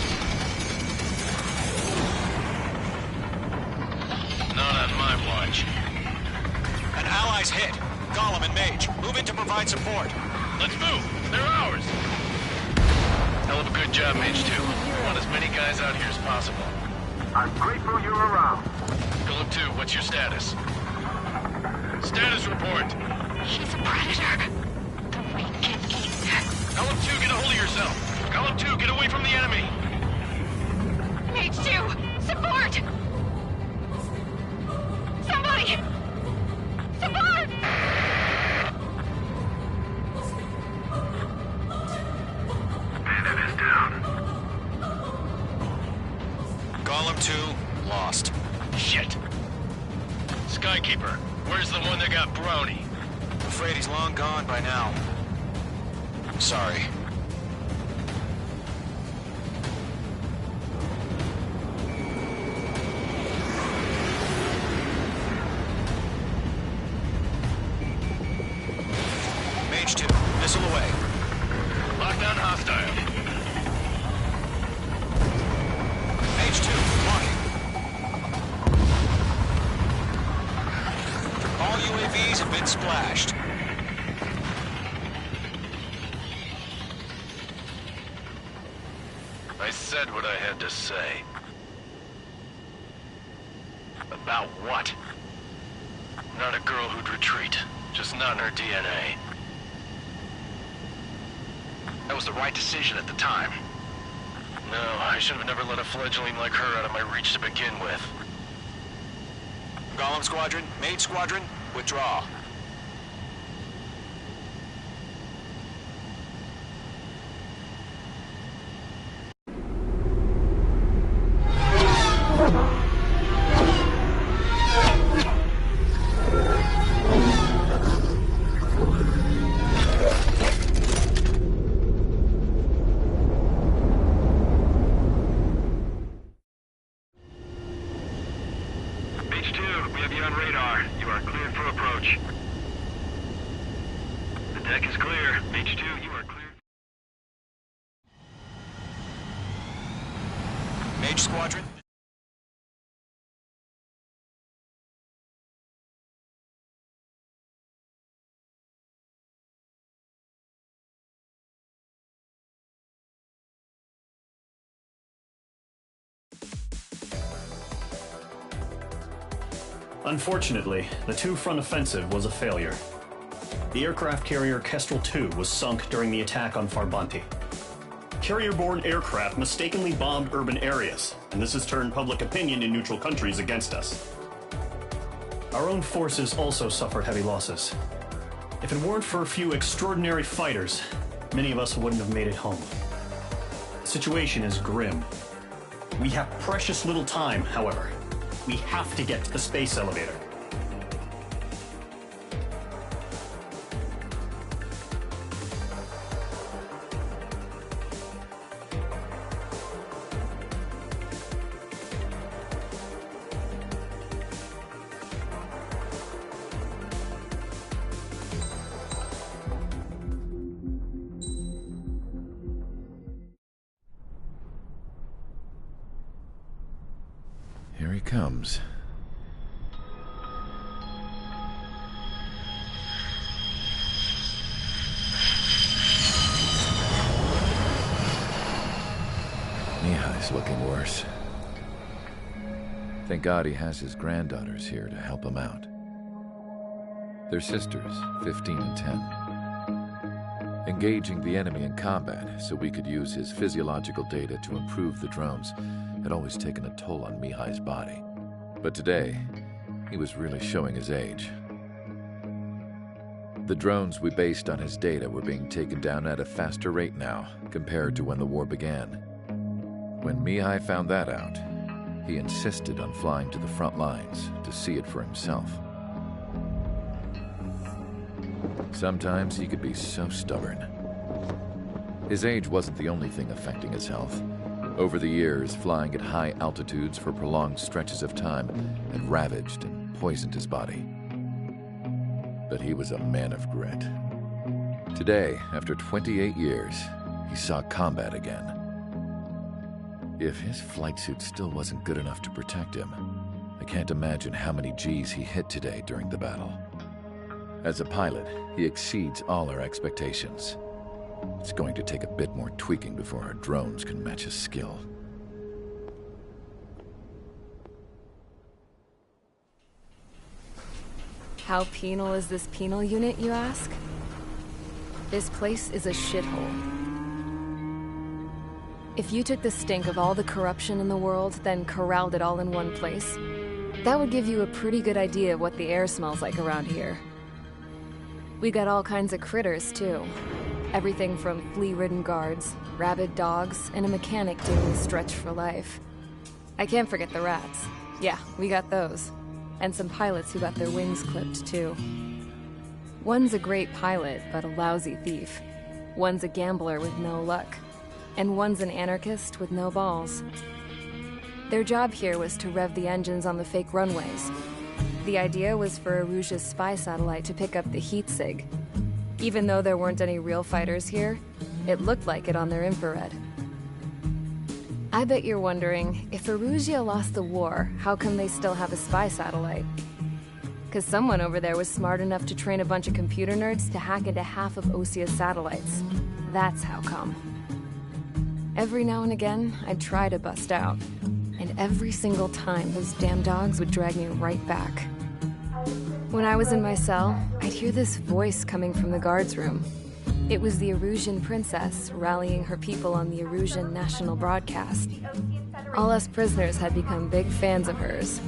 Not on my watch. An ally's hit. Golem and Mage, move in to provide support. Let's move. They're ours. Hell of a good job, Mage 2. We want as many guys out here as possible. I'm grateful you're around. Golem 2, what's your status? Status report. He's a predator. The weak can eat. Golem 2, get a hold of yourself. Golem 2, get away from the enemy. Mage 2, support! Somebody! Support! Bandit is down. Golem 2, lost. Shit. Skykeeper, where's the one that got Brownie? Afraid he's long gone by now. Sorry. Mage 2, missile away. Lockdown hostile. Mage 2, blocking. All UAVs have been splashed. I said what I had to say. About what? Not a girl who'd retreat. Just not in her DNA. That was the right decision at the time. No, I should have never let a fledgling like her out of my reach to begin with. Golem Squadron, Mage Squadron, withdraw. Mage 2, we have you on radar. You are cleared for approach. Deck is clear. H2, you are clear. Mage Squadron. Unfortunately, the two-front offensive was a failure. The aircraft carrier Kestrel II was sunk during the attack on Farbanti. Carrier-borne aircraft mistakenly bombed urban areas, and this has turned public opinion in neutral countries against us. Our own forces also suffered heavy losses. If it weren't for a few extraordinary fighters, many of us wouldn't have made it home. The situation is grim. We have precious little time, however. We have to get to the space elevator. Here he comes. Mihai's looking worse. Thank God he has his granddaughters here to help him out. They're sisters, 15 and 10. Engaging the enemy in combat so we could use his physiological data to improve the drones had always taken a toll on Mihai's body. But today, he was really showing his age. The drones we based on his data were being taken down at a faster rate now compared to when the war began. When Mihai found that out, he insisted on flying to the front lines to see it for himself. Sometimes he could be so stubborn. His age wasn't the only thing affecting his health. Over the years, flying at high altitudes for prolonged stretches of time had ravaged and poisoned his body. But he was a man of grit. Today, after 28 years, he saw combat again. If his flight suit still wasn't good enough to protect him, I can't imagine how many G's he hit today during the battle. As a pilot, he exceeds all our expectations. It's going to take a bit more tweaking before our drones can match his skill. How penal is this penal unit, you ask? This place is a shithole. If you took the stink of all the corruption in the world, then corralled it all in one place, that would give you a pretty good idea of what the air smells like around here. We got all kinds of critters, too. Everything from flea-ridden guards, rabid dogs, and a mechanic doing the stretch for life. I can't forget the rats. Yeah, we got those. And some pilots who got their wings clipped, too. One's a great pilot, but a lousy thief. One's a gambler with no luck. And one's an anarchist with no balls. Their job here was to rev the engines on the fake runways. The idea was for Erusia's spy satellite to pick up the heat sig. Even though there weren't any real fighters here, it looked like it on their infrared. I bet you're wondering, if Erusia lost the war, how come they still have a spy satellite? Because someone over there was smart enough to train a bunch of computer nerds to hack into half of Osia's satellites. That's how come. Every now and again, I'd try to bust out. And every single time, those damn dogs would drag me right back. When I was in my cell, I'd hear this voice coming from the guards room. It was the Erusian princess rallying her people on the Erusian national broadcast. All us prisoners had become big fans of hers.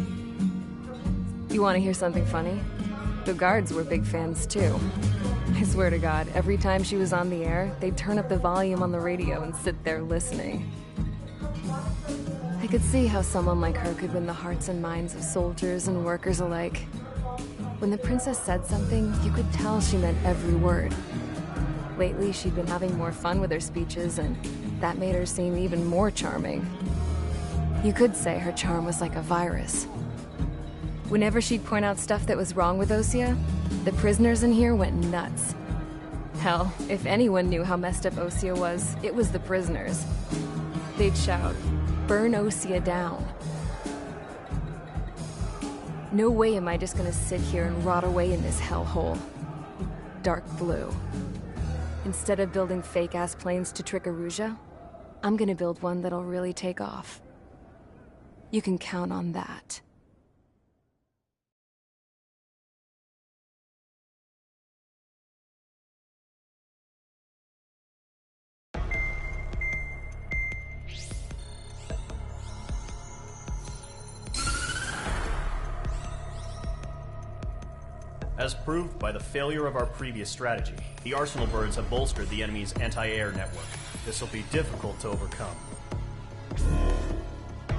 You want to hear something funny? The guards were big fans too. I swear to God, every time she was on the air, they'd turn up the volume on the radio and sit there listening. I could see how someone like her could win the hearts and minds of soldiers and workers alike. When the princess said something, you could tell she meant every word. Lately, she'd been having more fun with her speeches, and that made her seem even more charming. You could say her charm was like a virus. Whenever she'd point out stuff that was wrong with Osia, the prisoners in here went nuts. Hell, if anyone knew how messed up Osea was, it was the prisoners. They'd shout, "Burn Osea down." No way am I just gonna sit here and rot away in this hellhole. Dark blue. Instead of building fake-ass planes to trick Erusea, I'm gonna build one that'll really take off. You can count on that. As proved by the failure of our previous strategy, the Arsenal birds have bolstered the enemy's anti-air network. This will be difficult to overcome.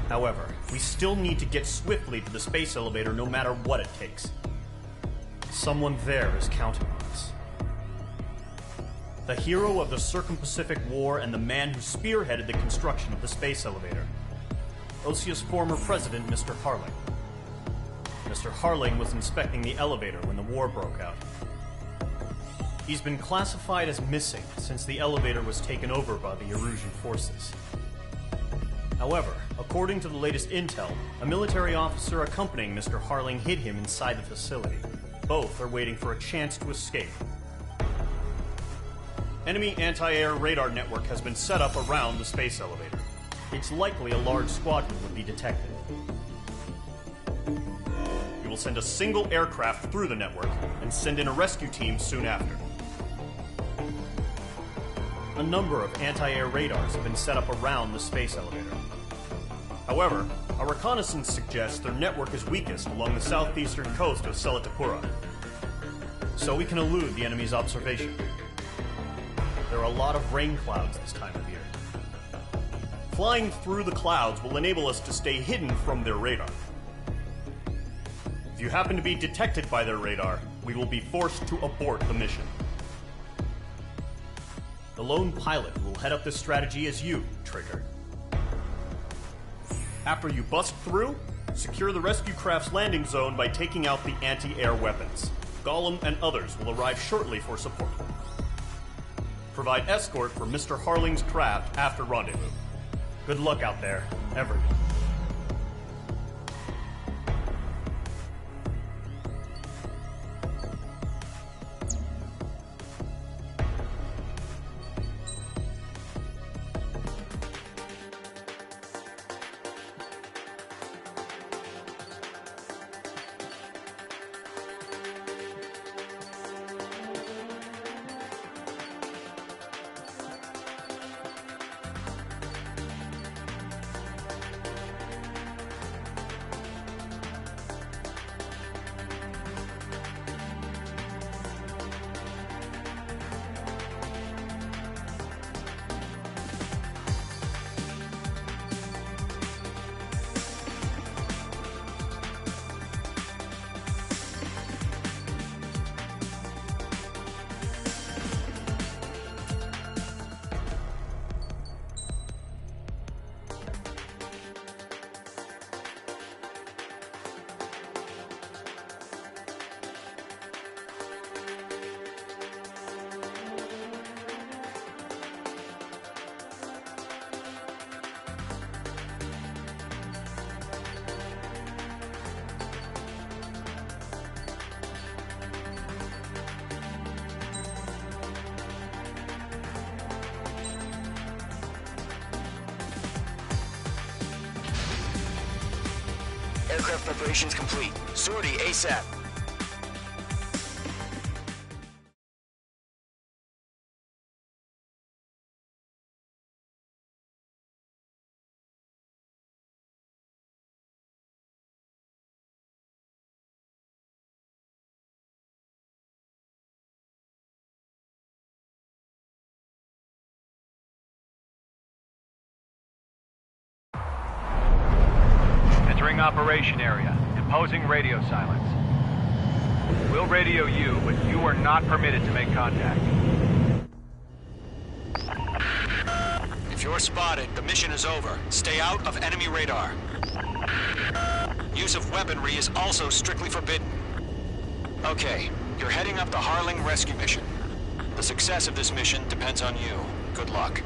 However, we still need to get swiftly to the space elevator no matter what it takes. Someone there is counting on us. The hero of the Circum-Pacific War and the man who spearheaded the construction of the space elevator. Osea's former president, Mr. Harling. Mr. Harling was inspecting the elevator when the war broke out. He's been classified as missing since the elevator was taken over by the Erusian forces. However, according to the latest intel, a military officer accompanying Mr. Harling hid him inside the facility. Both are waiting for a chance to escape. Enemy anti-air radar network has been set up around the space elevator. It's likely a large squadron would be detected. We will send a single aircraft through the network and send in a rescue team soon after. A number of anti-air radars have been set up around the space elevator. However, our reconnaissance suggests their network is weakest along the southeastern coast of Selatapura, so we can elude the enemy's observation. There are a lot of rain clouds this time of year. Flying through the clouds will enable us to stay hidden from their radar. If you happen to be detected by their radar, we will be forced to abort the mission. The lone pilot who will head up this strategy is you, Trigger. After you bust through, secure the rescue craft's landing zone by taking out the anti-air weapons. Gollum and others will arrive shortly for support. Provide escort for Mr. Harling's craft after rendezvous. Good luck out there, everyone. Aircraft preparations complete. Sortie ASAP. Entering operation area. Imposing radio silence. We'll radio you, but you are not permitted to make contact. If you're spotted, the mission is over. Stay out of enemy radar. Use of weaponry is also strictly forbidden. Okay, you're heading up the Harling rescue mission. The success of this mission depends on you. Good luck.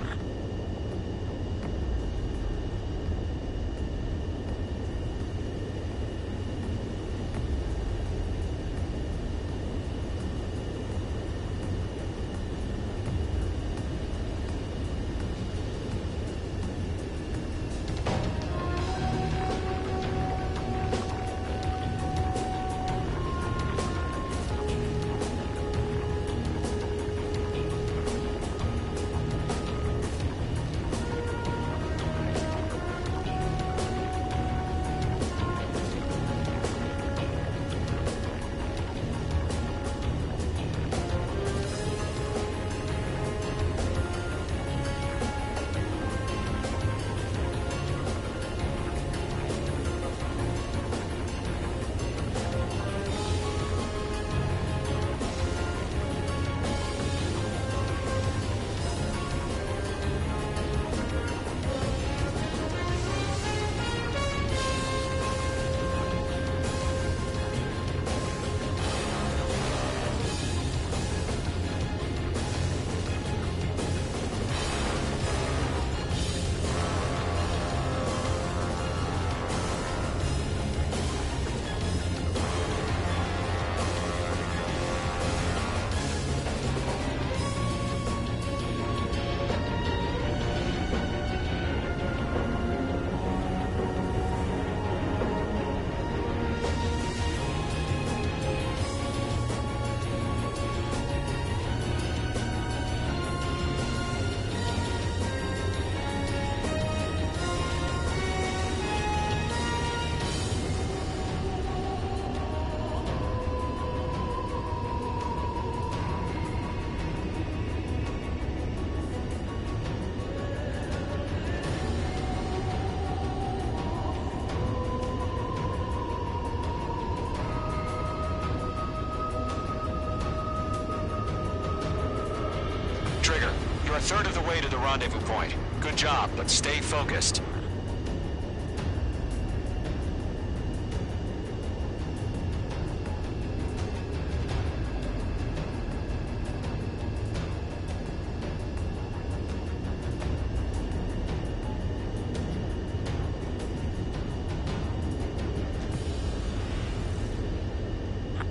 You're a third of the way to the rendezvous point. Good job, but stay focused.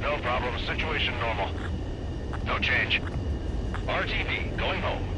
No problem. Situation normal. No change. RTV, going home.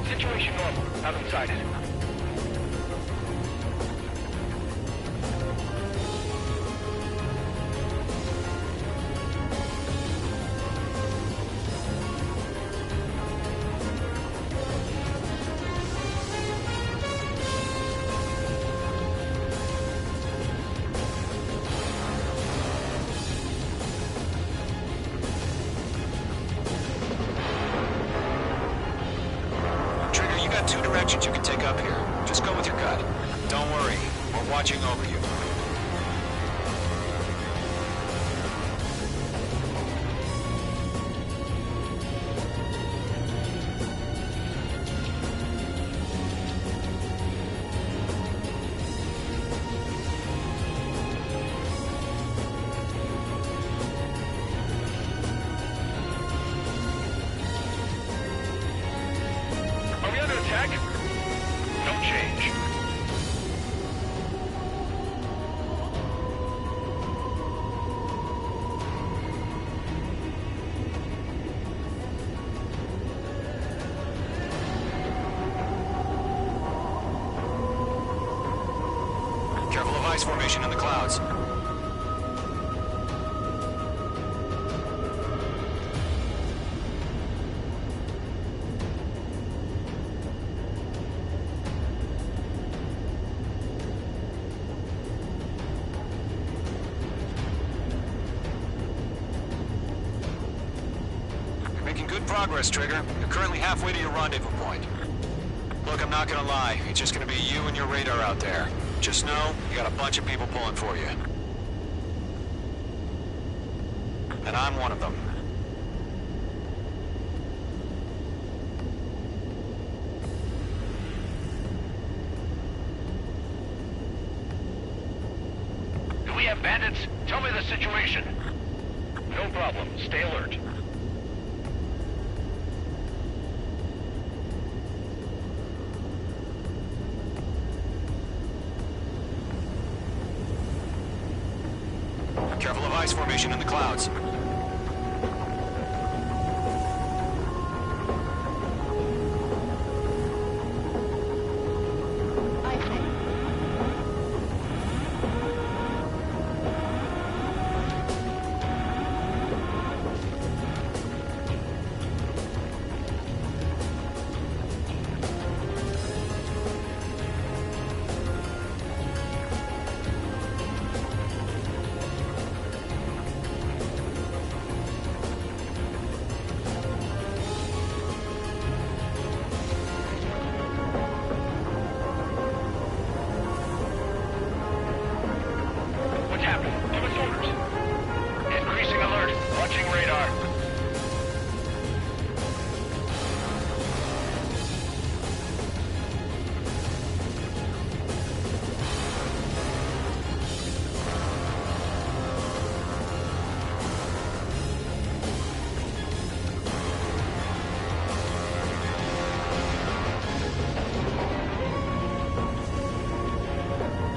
Situation normal. Have them sighted. Two directions you can take up here. Just go with your gut. Don't worry, we're watching over you. Are we under attack? No change. Careful of ice formation in the clouds. You're making good progress, Trigger. You're currently halfway to your rendezvous point. Look, I'm not gonna lie. It's just gonna be you and your radar out there. Just know, you got a bunch of people pulling for you. And I'm one of them. Do we have bandits? Tell me the situation. No problem. Stay alert. Careful of ice formation in the clouds. What's happening? Give us orders. Increasing alert. Watching radar.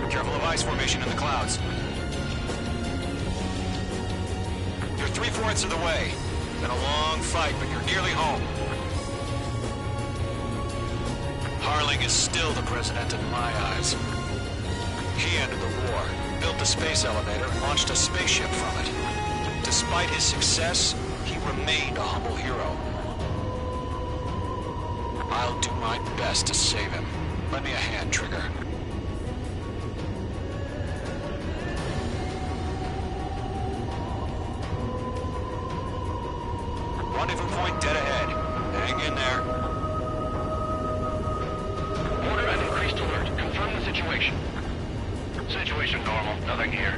Careful of ice formation in the clouds. You're 3/4 of the way. Been a long fight, but you're nearly home. Harling is still the president in my eyes. He ended the war, built the space elevator, and launched a spaceship from it. Despite his success, he remained a humble hero. I'll do my best to save him. Lend me a hand, Trigger. Rendezvous point dead ahead. Hang in there. Order an increased alert. Confirm the situation. Situation normal. Nothing here.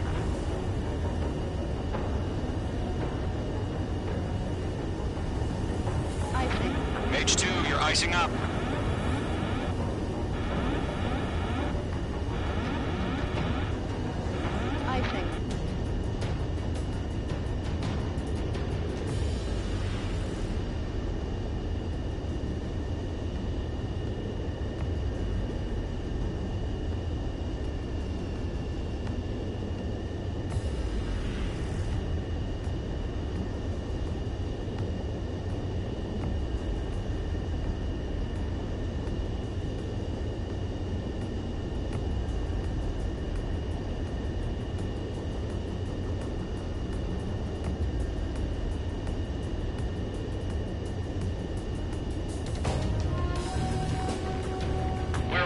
Mage 2, you're icing up.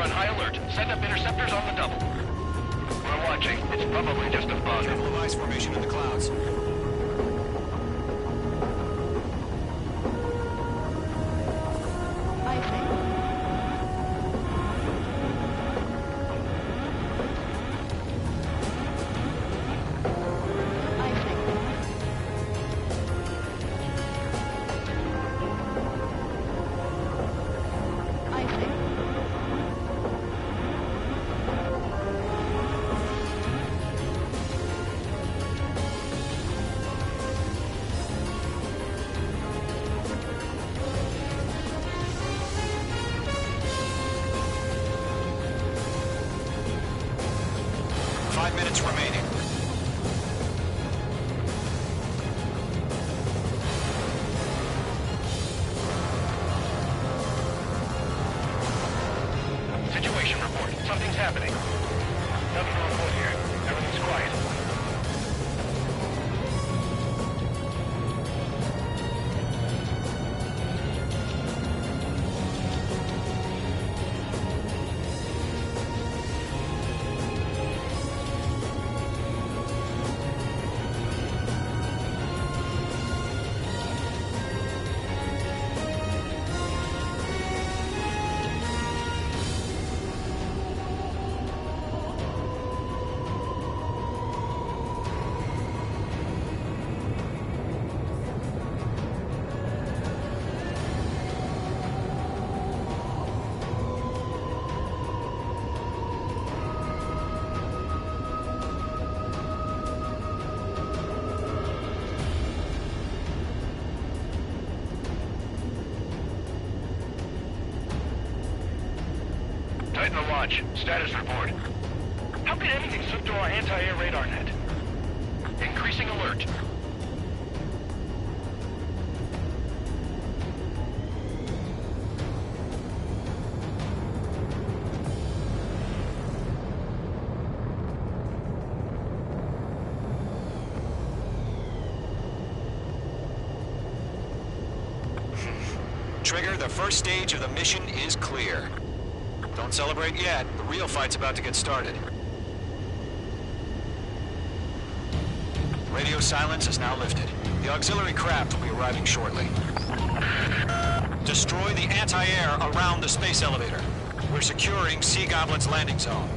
High alert. Send up interceptors on the double. We're watching. It's probably just a bug. Careful of ice formation in the clouds. Minutes remaining. Situation report. Something's happening. Nothing to report here. Everything's quiet. Tighten the launch. Status report. How can anything slip through our anti-air radar net? Increasing alert. Trigger, the first stage of the mission is clear. Don't celebrate yet. The real fight's about to get started. Radio silence is now lifted. The auxiliary craft will be arriving shortly. Destroy the anti-air around the space elevator. We're securing Sea Goblin's landing zone.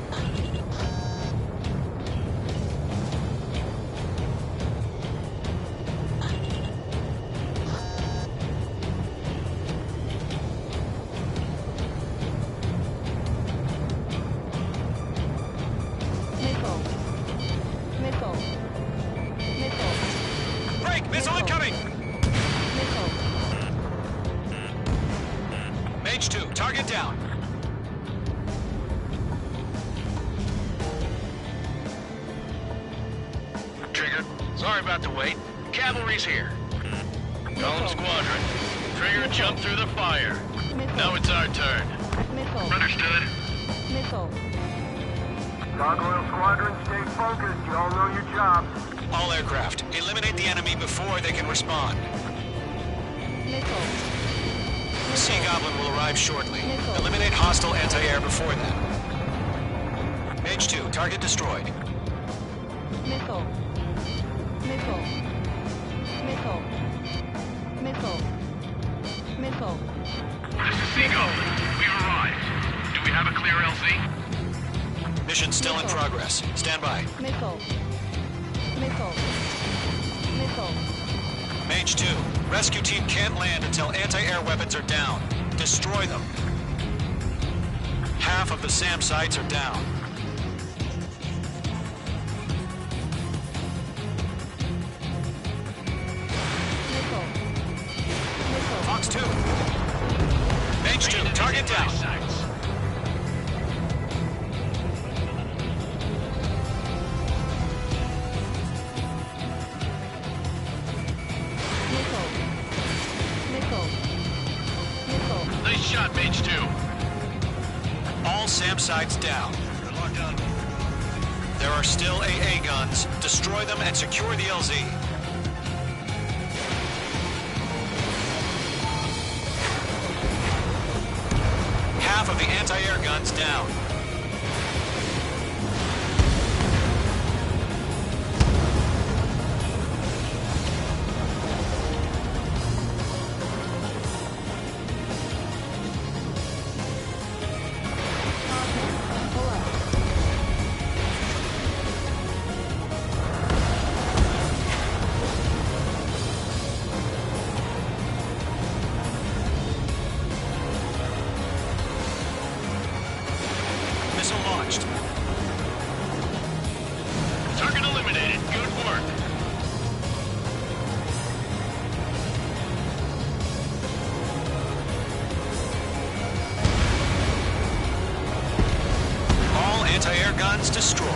Missile incoming! Mage 2, target down. Trigger, sorry about the wait. Cavalry's here. Golem Squadron. Trigger jumped through the fire. Now it's our turn. Understood. Gargoyle Squadron, stay focused. You all know your job. All aircraft, eliminate the enemy before they can respond. Sea Goblin will arrive shortly. Eliminate hostile anti-air before then. Mage 2, target destroyed. Missile. Missile. Missile. Missile. Missile. This is Sea Goblin. We've arrived. Do we have a clear LZ? Mission still in progress. Stand by. Missile. Missile. Missile. Mage 2, rescue team can't land until anti-air weapons are down. Destroy them. Half of the SAM sites are down. Missile. Missile. Fox 2. Mage 2, target down. Nice shot, Mage 2. All SAM sites down. Good luck on. There are still AA guns. Destroy them and secure the LZ. Half of the anti-air guns down. Missile launched. Target eliminated. Good work. All anti-air guns destroyed.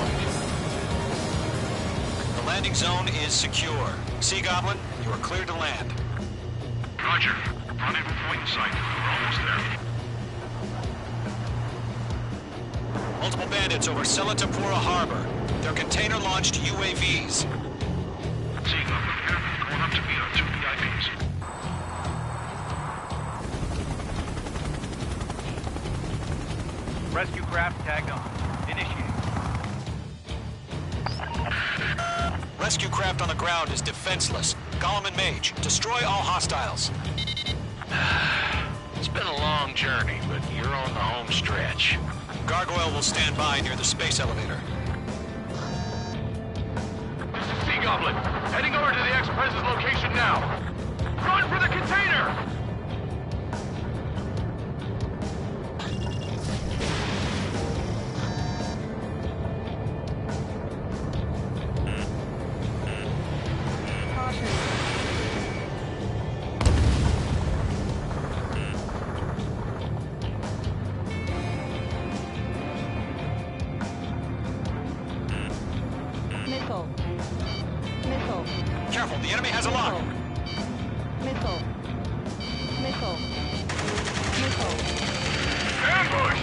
The landing zone is secure. Sea Goblin, you are cleared to land. Roger. Rendezvous point in sight. We're almost there. Multiple bandits over Selatapura Harbor. They're container-launched UAVs. Seagull, going up to meet our 2 VIPs. Rescue craft tagged on. Initiate. Rescue craft on the ground is defenseless. Gollum and Mage, destroy all hostiles. It's been a long journey, but you're on the home stretch. Gargoyle will stand by near the space elevator. Sea Goblin, heading over to the Express's location now. Run for the container! Missile. Missile. Careful, the enemy has a lock. Missile. Missile. Missile. Ambush!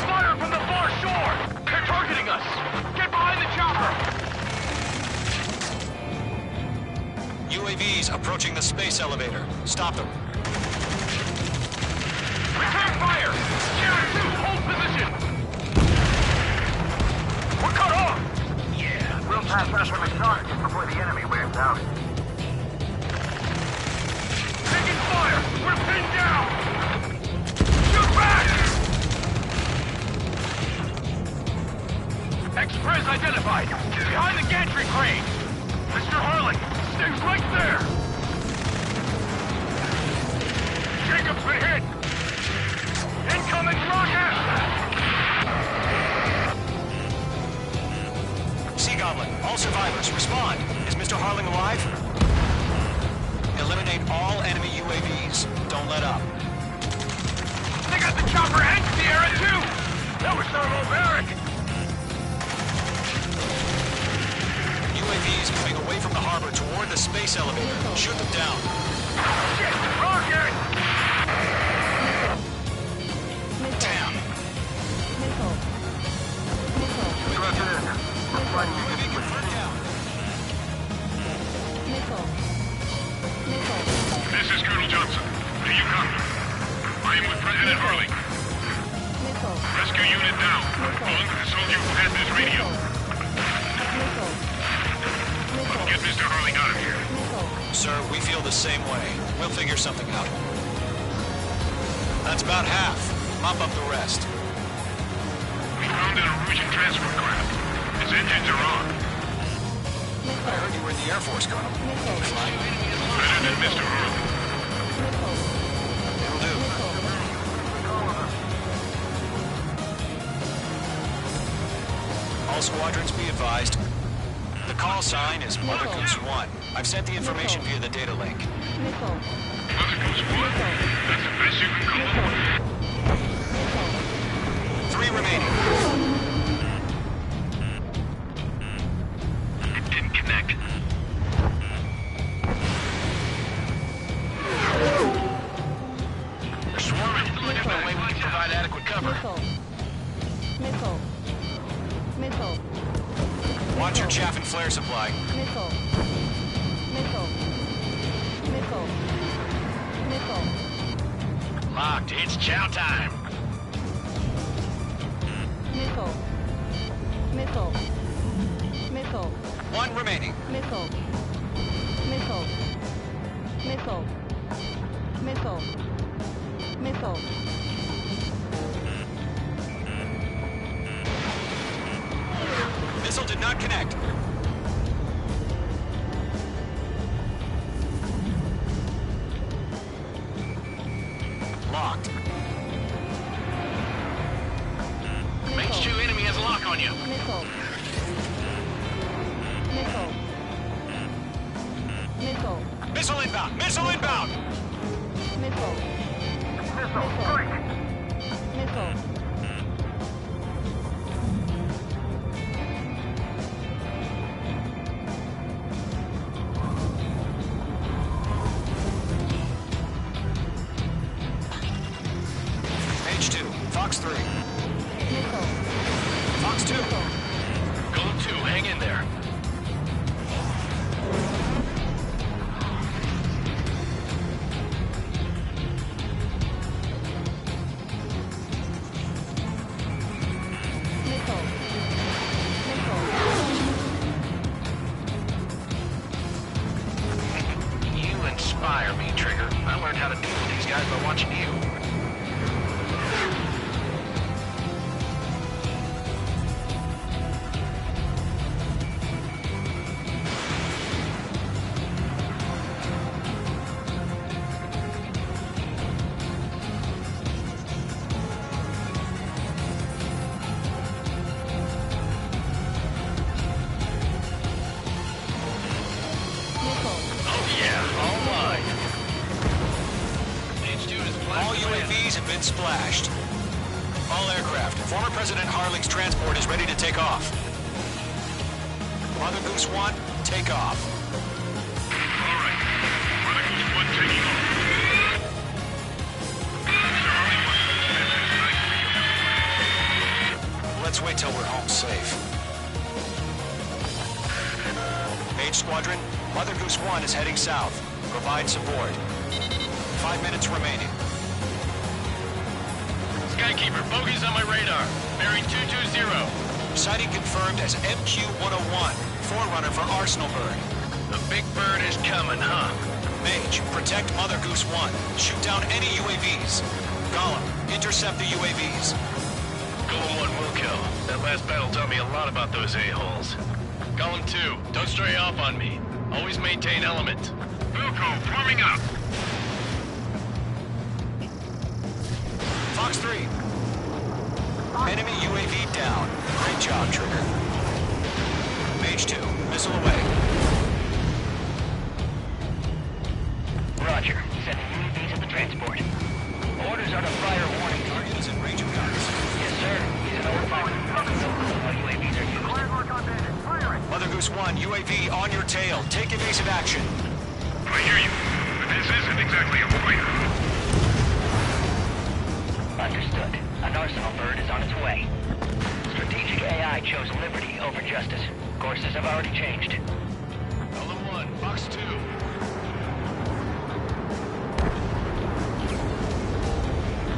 Fire from the far shore! They're targeting us! Get behind the chopper! UAVs approaching the space elevator. Stop them. Return fire! Sierra 2, hold position! We're cut off! Yeah, we'll pass that when we start, just before the enemy wears out. Taking fire! We're pinned down! Shoot back! Express identified! Behind the gantry crane! Mr. Harley, stay right there! Jacob's been hit! Incoming rocket! Sea Goblin, all survivors, respond. Is Mr. Harling alive? Eliminate all enemy UAVs. Don't let up. They got the chopper and Sierra too! That was thermobaric! UAVs moving away from the harbor toward the space elevator. Shoot them down. Shit! Rocket! Damn. Missile. Missile. Roger that. We're fighting UAV against confirmed down. Missile. Missile. This is Colonel Johnson. Do you copy? I am with President Harley. Missile. Rescue unit down. Bond has told you past this radio. Missile. Missile. Get Mr. Harley out of here. Missile. Sir, we feel the same way. We'll figure something out. That's about half. Mop up the rest. We found an Erusian transport craft. Its engines are on. I heard you were in the Air Force, Colonel. Better than Mr. Harley. It'll do. All squadrons be advised. The call sign is Mother Goose 1. I've sent the information via the data link. Missile. Mother Goose 1. That's the best you can come up with. 3 remaining. It didn't connect. They're swarming. There's no way we can provide adequate cover. Missile. Missile. Watch your chaff and flare supply. Missile. Missile. Missile. Missile. Locked. It's chow time. Missile. Missile. Missile. 1 remaining. Missile. Missile. Missile. Missile. Missile. Missile did not connect. Locked. Mage 2 enemy has a lock on you. Missile. Missile. Missile. Missile inbound! Missile inbound! Missile. Missile, strike! Missile. Mage 2, Fox 3. Missile. been splashed. All aircraft, former President Harling's transport is ready to take off. Mother Goose 1, take off. All right. Mother Goose 1 taking off. Mr. Harling wants to spend his night with you. Let's wait till we're home safe. Mage Squadron, Mother Goose 1 is heading south. Provide support. 5 minutes remaining. Skykeeper, bogey's on my radar. Bearing 220. Sighting confirmed as MQ-101, forerunner for Arsenal Bird. The big bird is coming, huh? Mage, protect Mother Goose 1. Shoot down any UAVs. Gollum, intercept the UAVs. Golem 1 will kill. That last battle taught me a lot about those a-holes. Golem 2, don't stray off on me. Always maintain element. Wilco, forming up. Fox 3. Enemy UAV down. Great job, Trigger. Mage 2, missile away. Roger. Sending UAVs at the transport. Orders are to fire warning. Target is in range of guns. Yes, sir. He's an old fighter. UAVs are used. Mother Goose 1, UAV on your tail. Take evasive action. I hear you, but this isn't exactly a fighter. Understood. An Arsenal Bird is on its way. Strategic AI chose liberty over justice. Courses have already changed. Golem 1, Fox 2.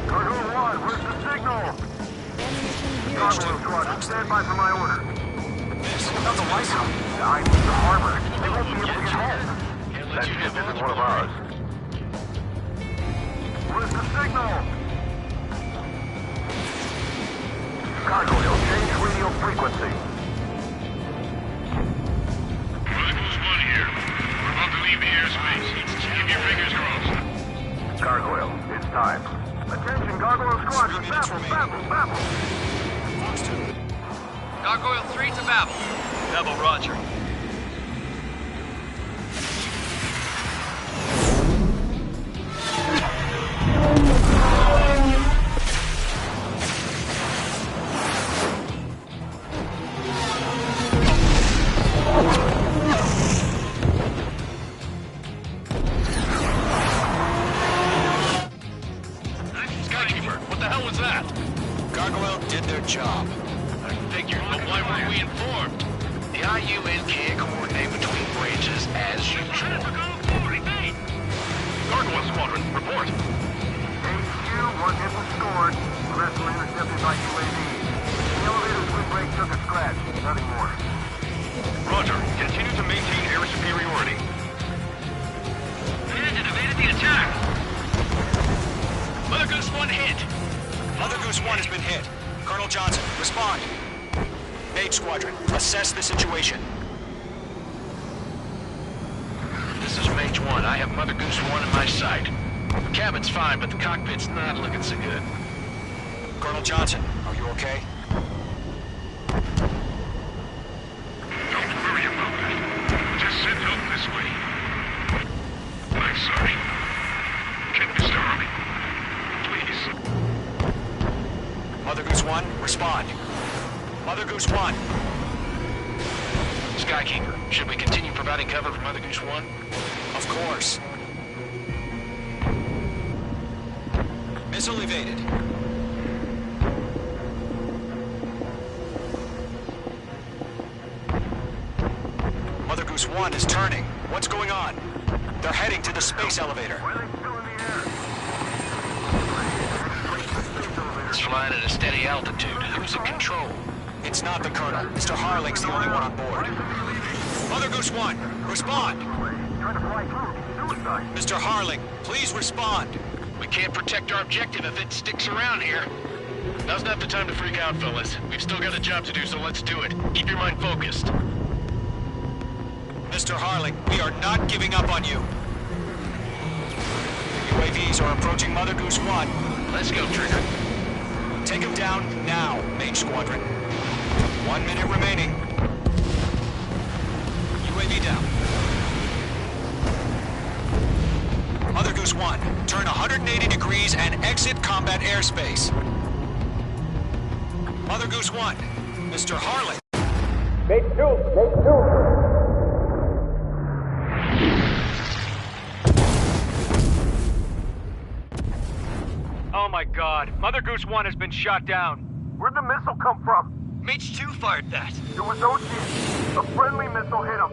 Cargo 1, where's the signal? Cargo Squadron, stand by for my order. Not the White House. I need the harbor. They won't be able to get home. That ship isn't one of ours. Where's the signal? Cargo, change radio frequency. Mother Goose 1 here. We're about to leave the airspace. Keep your fingers crossed. Gargoyle, it's time. Attention, Gargoyle Squadron, babble. Fox 2. Gargoyle 3 to Babel. Babel, roger. Skykeeper, what the hell was that? Gargoyle did their job. I figured, but why weren't we informed? The IUN can't coordinate between branches as usual. Gargoyle Squadron, report. HQ, one hit was scored. The rest were intercepted by UAV. The elevator twin brake took a scratch. Nothing more. Roger, continue to maintain air superiority. Bandit evaded the attack! Mother Goose 1 hit! Mother Goose 1 has been hit. Colonel Johnson, respond. Mage Squadron, assess the situation. This is Mage 1. I have Mother Goose 1 in my sight. The cabin's fine, but the cockpit's not looking so good. Colonel Johnson, are you okay? Don't worry about that. Just send help this way. I'm sorry. Get Mr. Harley. Please. Mother Goose 1, respond. Mother Goose 1. Skykeeper, should we continue providing cover for Mother Goose 1? Of course. Missile evaded. Mother Goose 1 is turning. What's going on? They're heading to the space elevator. It's flying at a steady altitude. Who's in control? It's not the Colonel. Mr. Harling's the only one on board. Mother Goose 1, respond! Mr. Harling, please respond! We can't protect our objective if it sticks around here. Now's not the time to freak out, fellas. We've still got a job to do, so let's do it. Keep your mind focused. Mr. Harling, we are not giving up on you. UAVs are approaching Mother Goose 1. Let's go, Trigger. Take him down now, Mage Squadron. 1 minute remaining. UAV down. Mother Goose Goose 1, turn 180 degrees and exit combat airspace. Mother Goose 1, Mr. Harlan. Make two. Oh my god, Mother Goose 1 has been shot down. Where'd the missile come from? Mage 2 fired that. It was Ocean. A friendly missile hit him.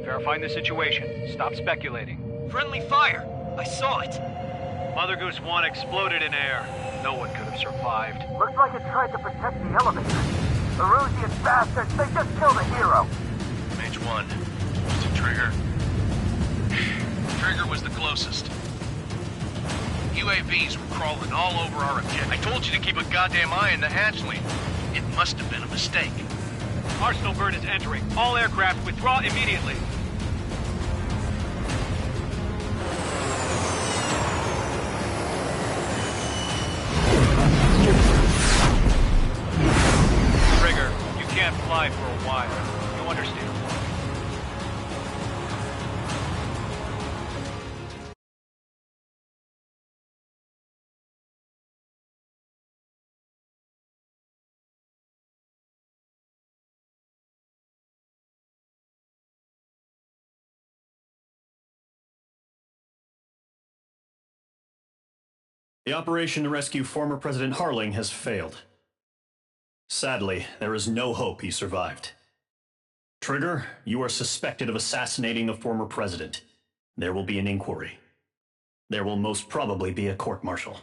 Verifying the situation. Stop speculating. Friendly fire. I saw it. Mother Goose 1 exploded in air. No one could have survived. Looks like it tried to protect the elevator. The Rusian bastards, they just killed a hero. Mage 1. Was it Trigger? Trigger was the closest. UAVs were crawling all over our objective. I told you to keep a goddamn eye on the hatchling. It must have been a mistake. Arsenal bird is entering. All aircraft withdraw immediately. Trigger, you can't fly for a while. You understand? The operation to rescue former President Harling has failed. Sadly, there is no hope he survived. Trigger, you are suspected of assassinating a former president. There will be an inquiry. There will most probably be a court-martial.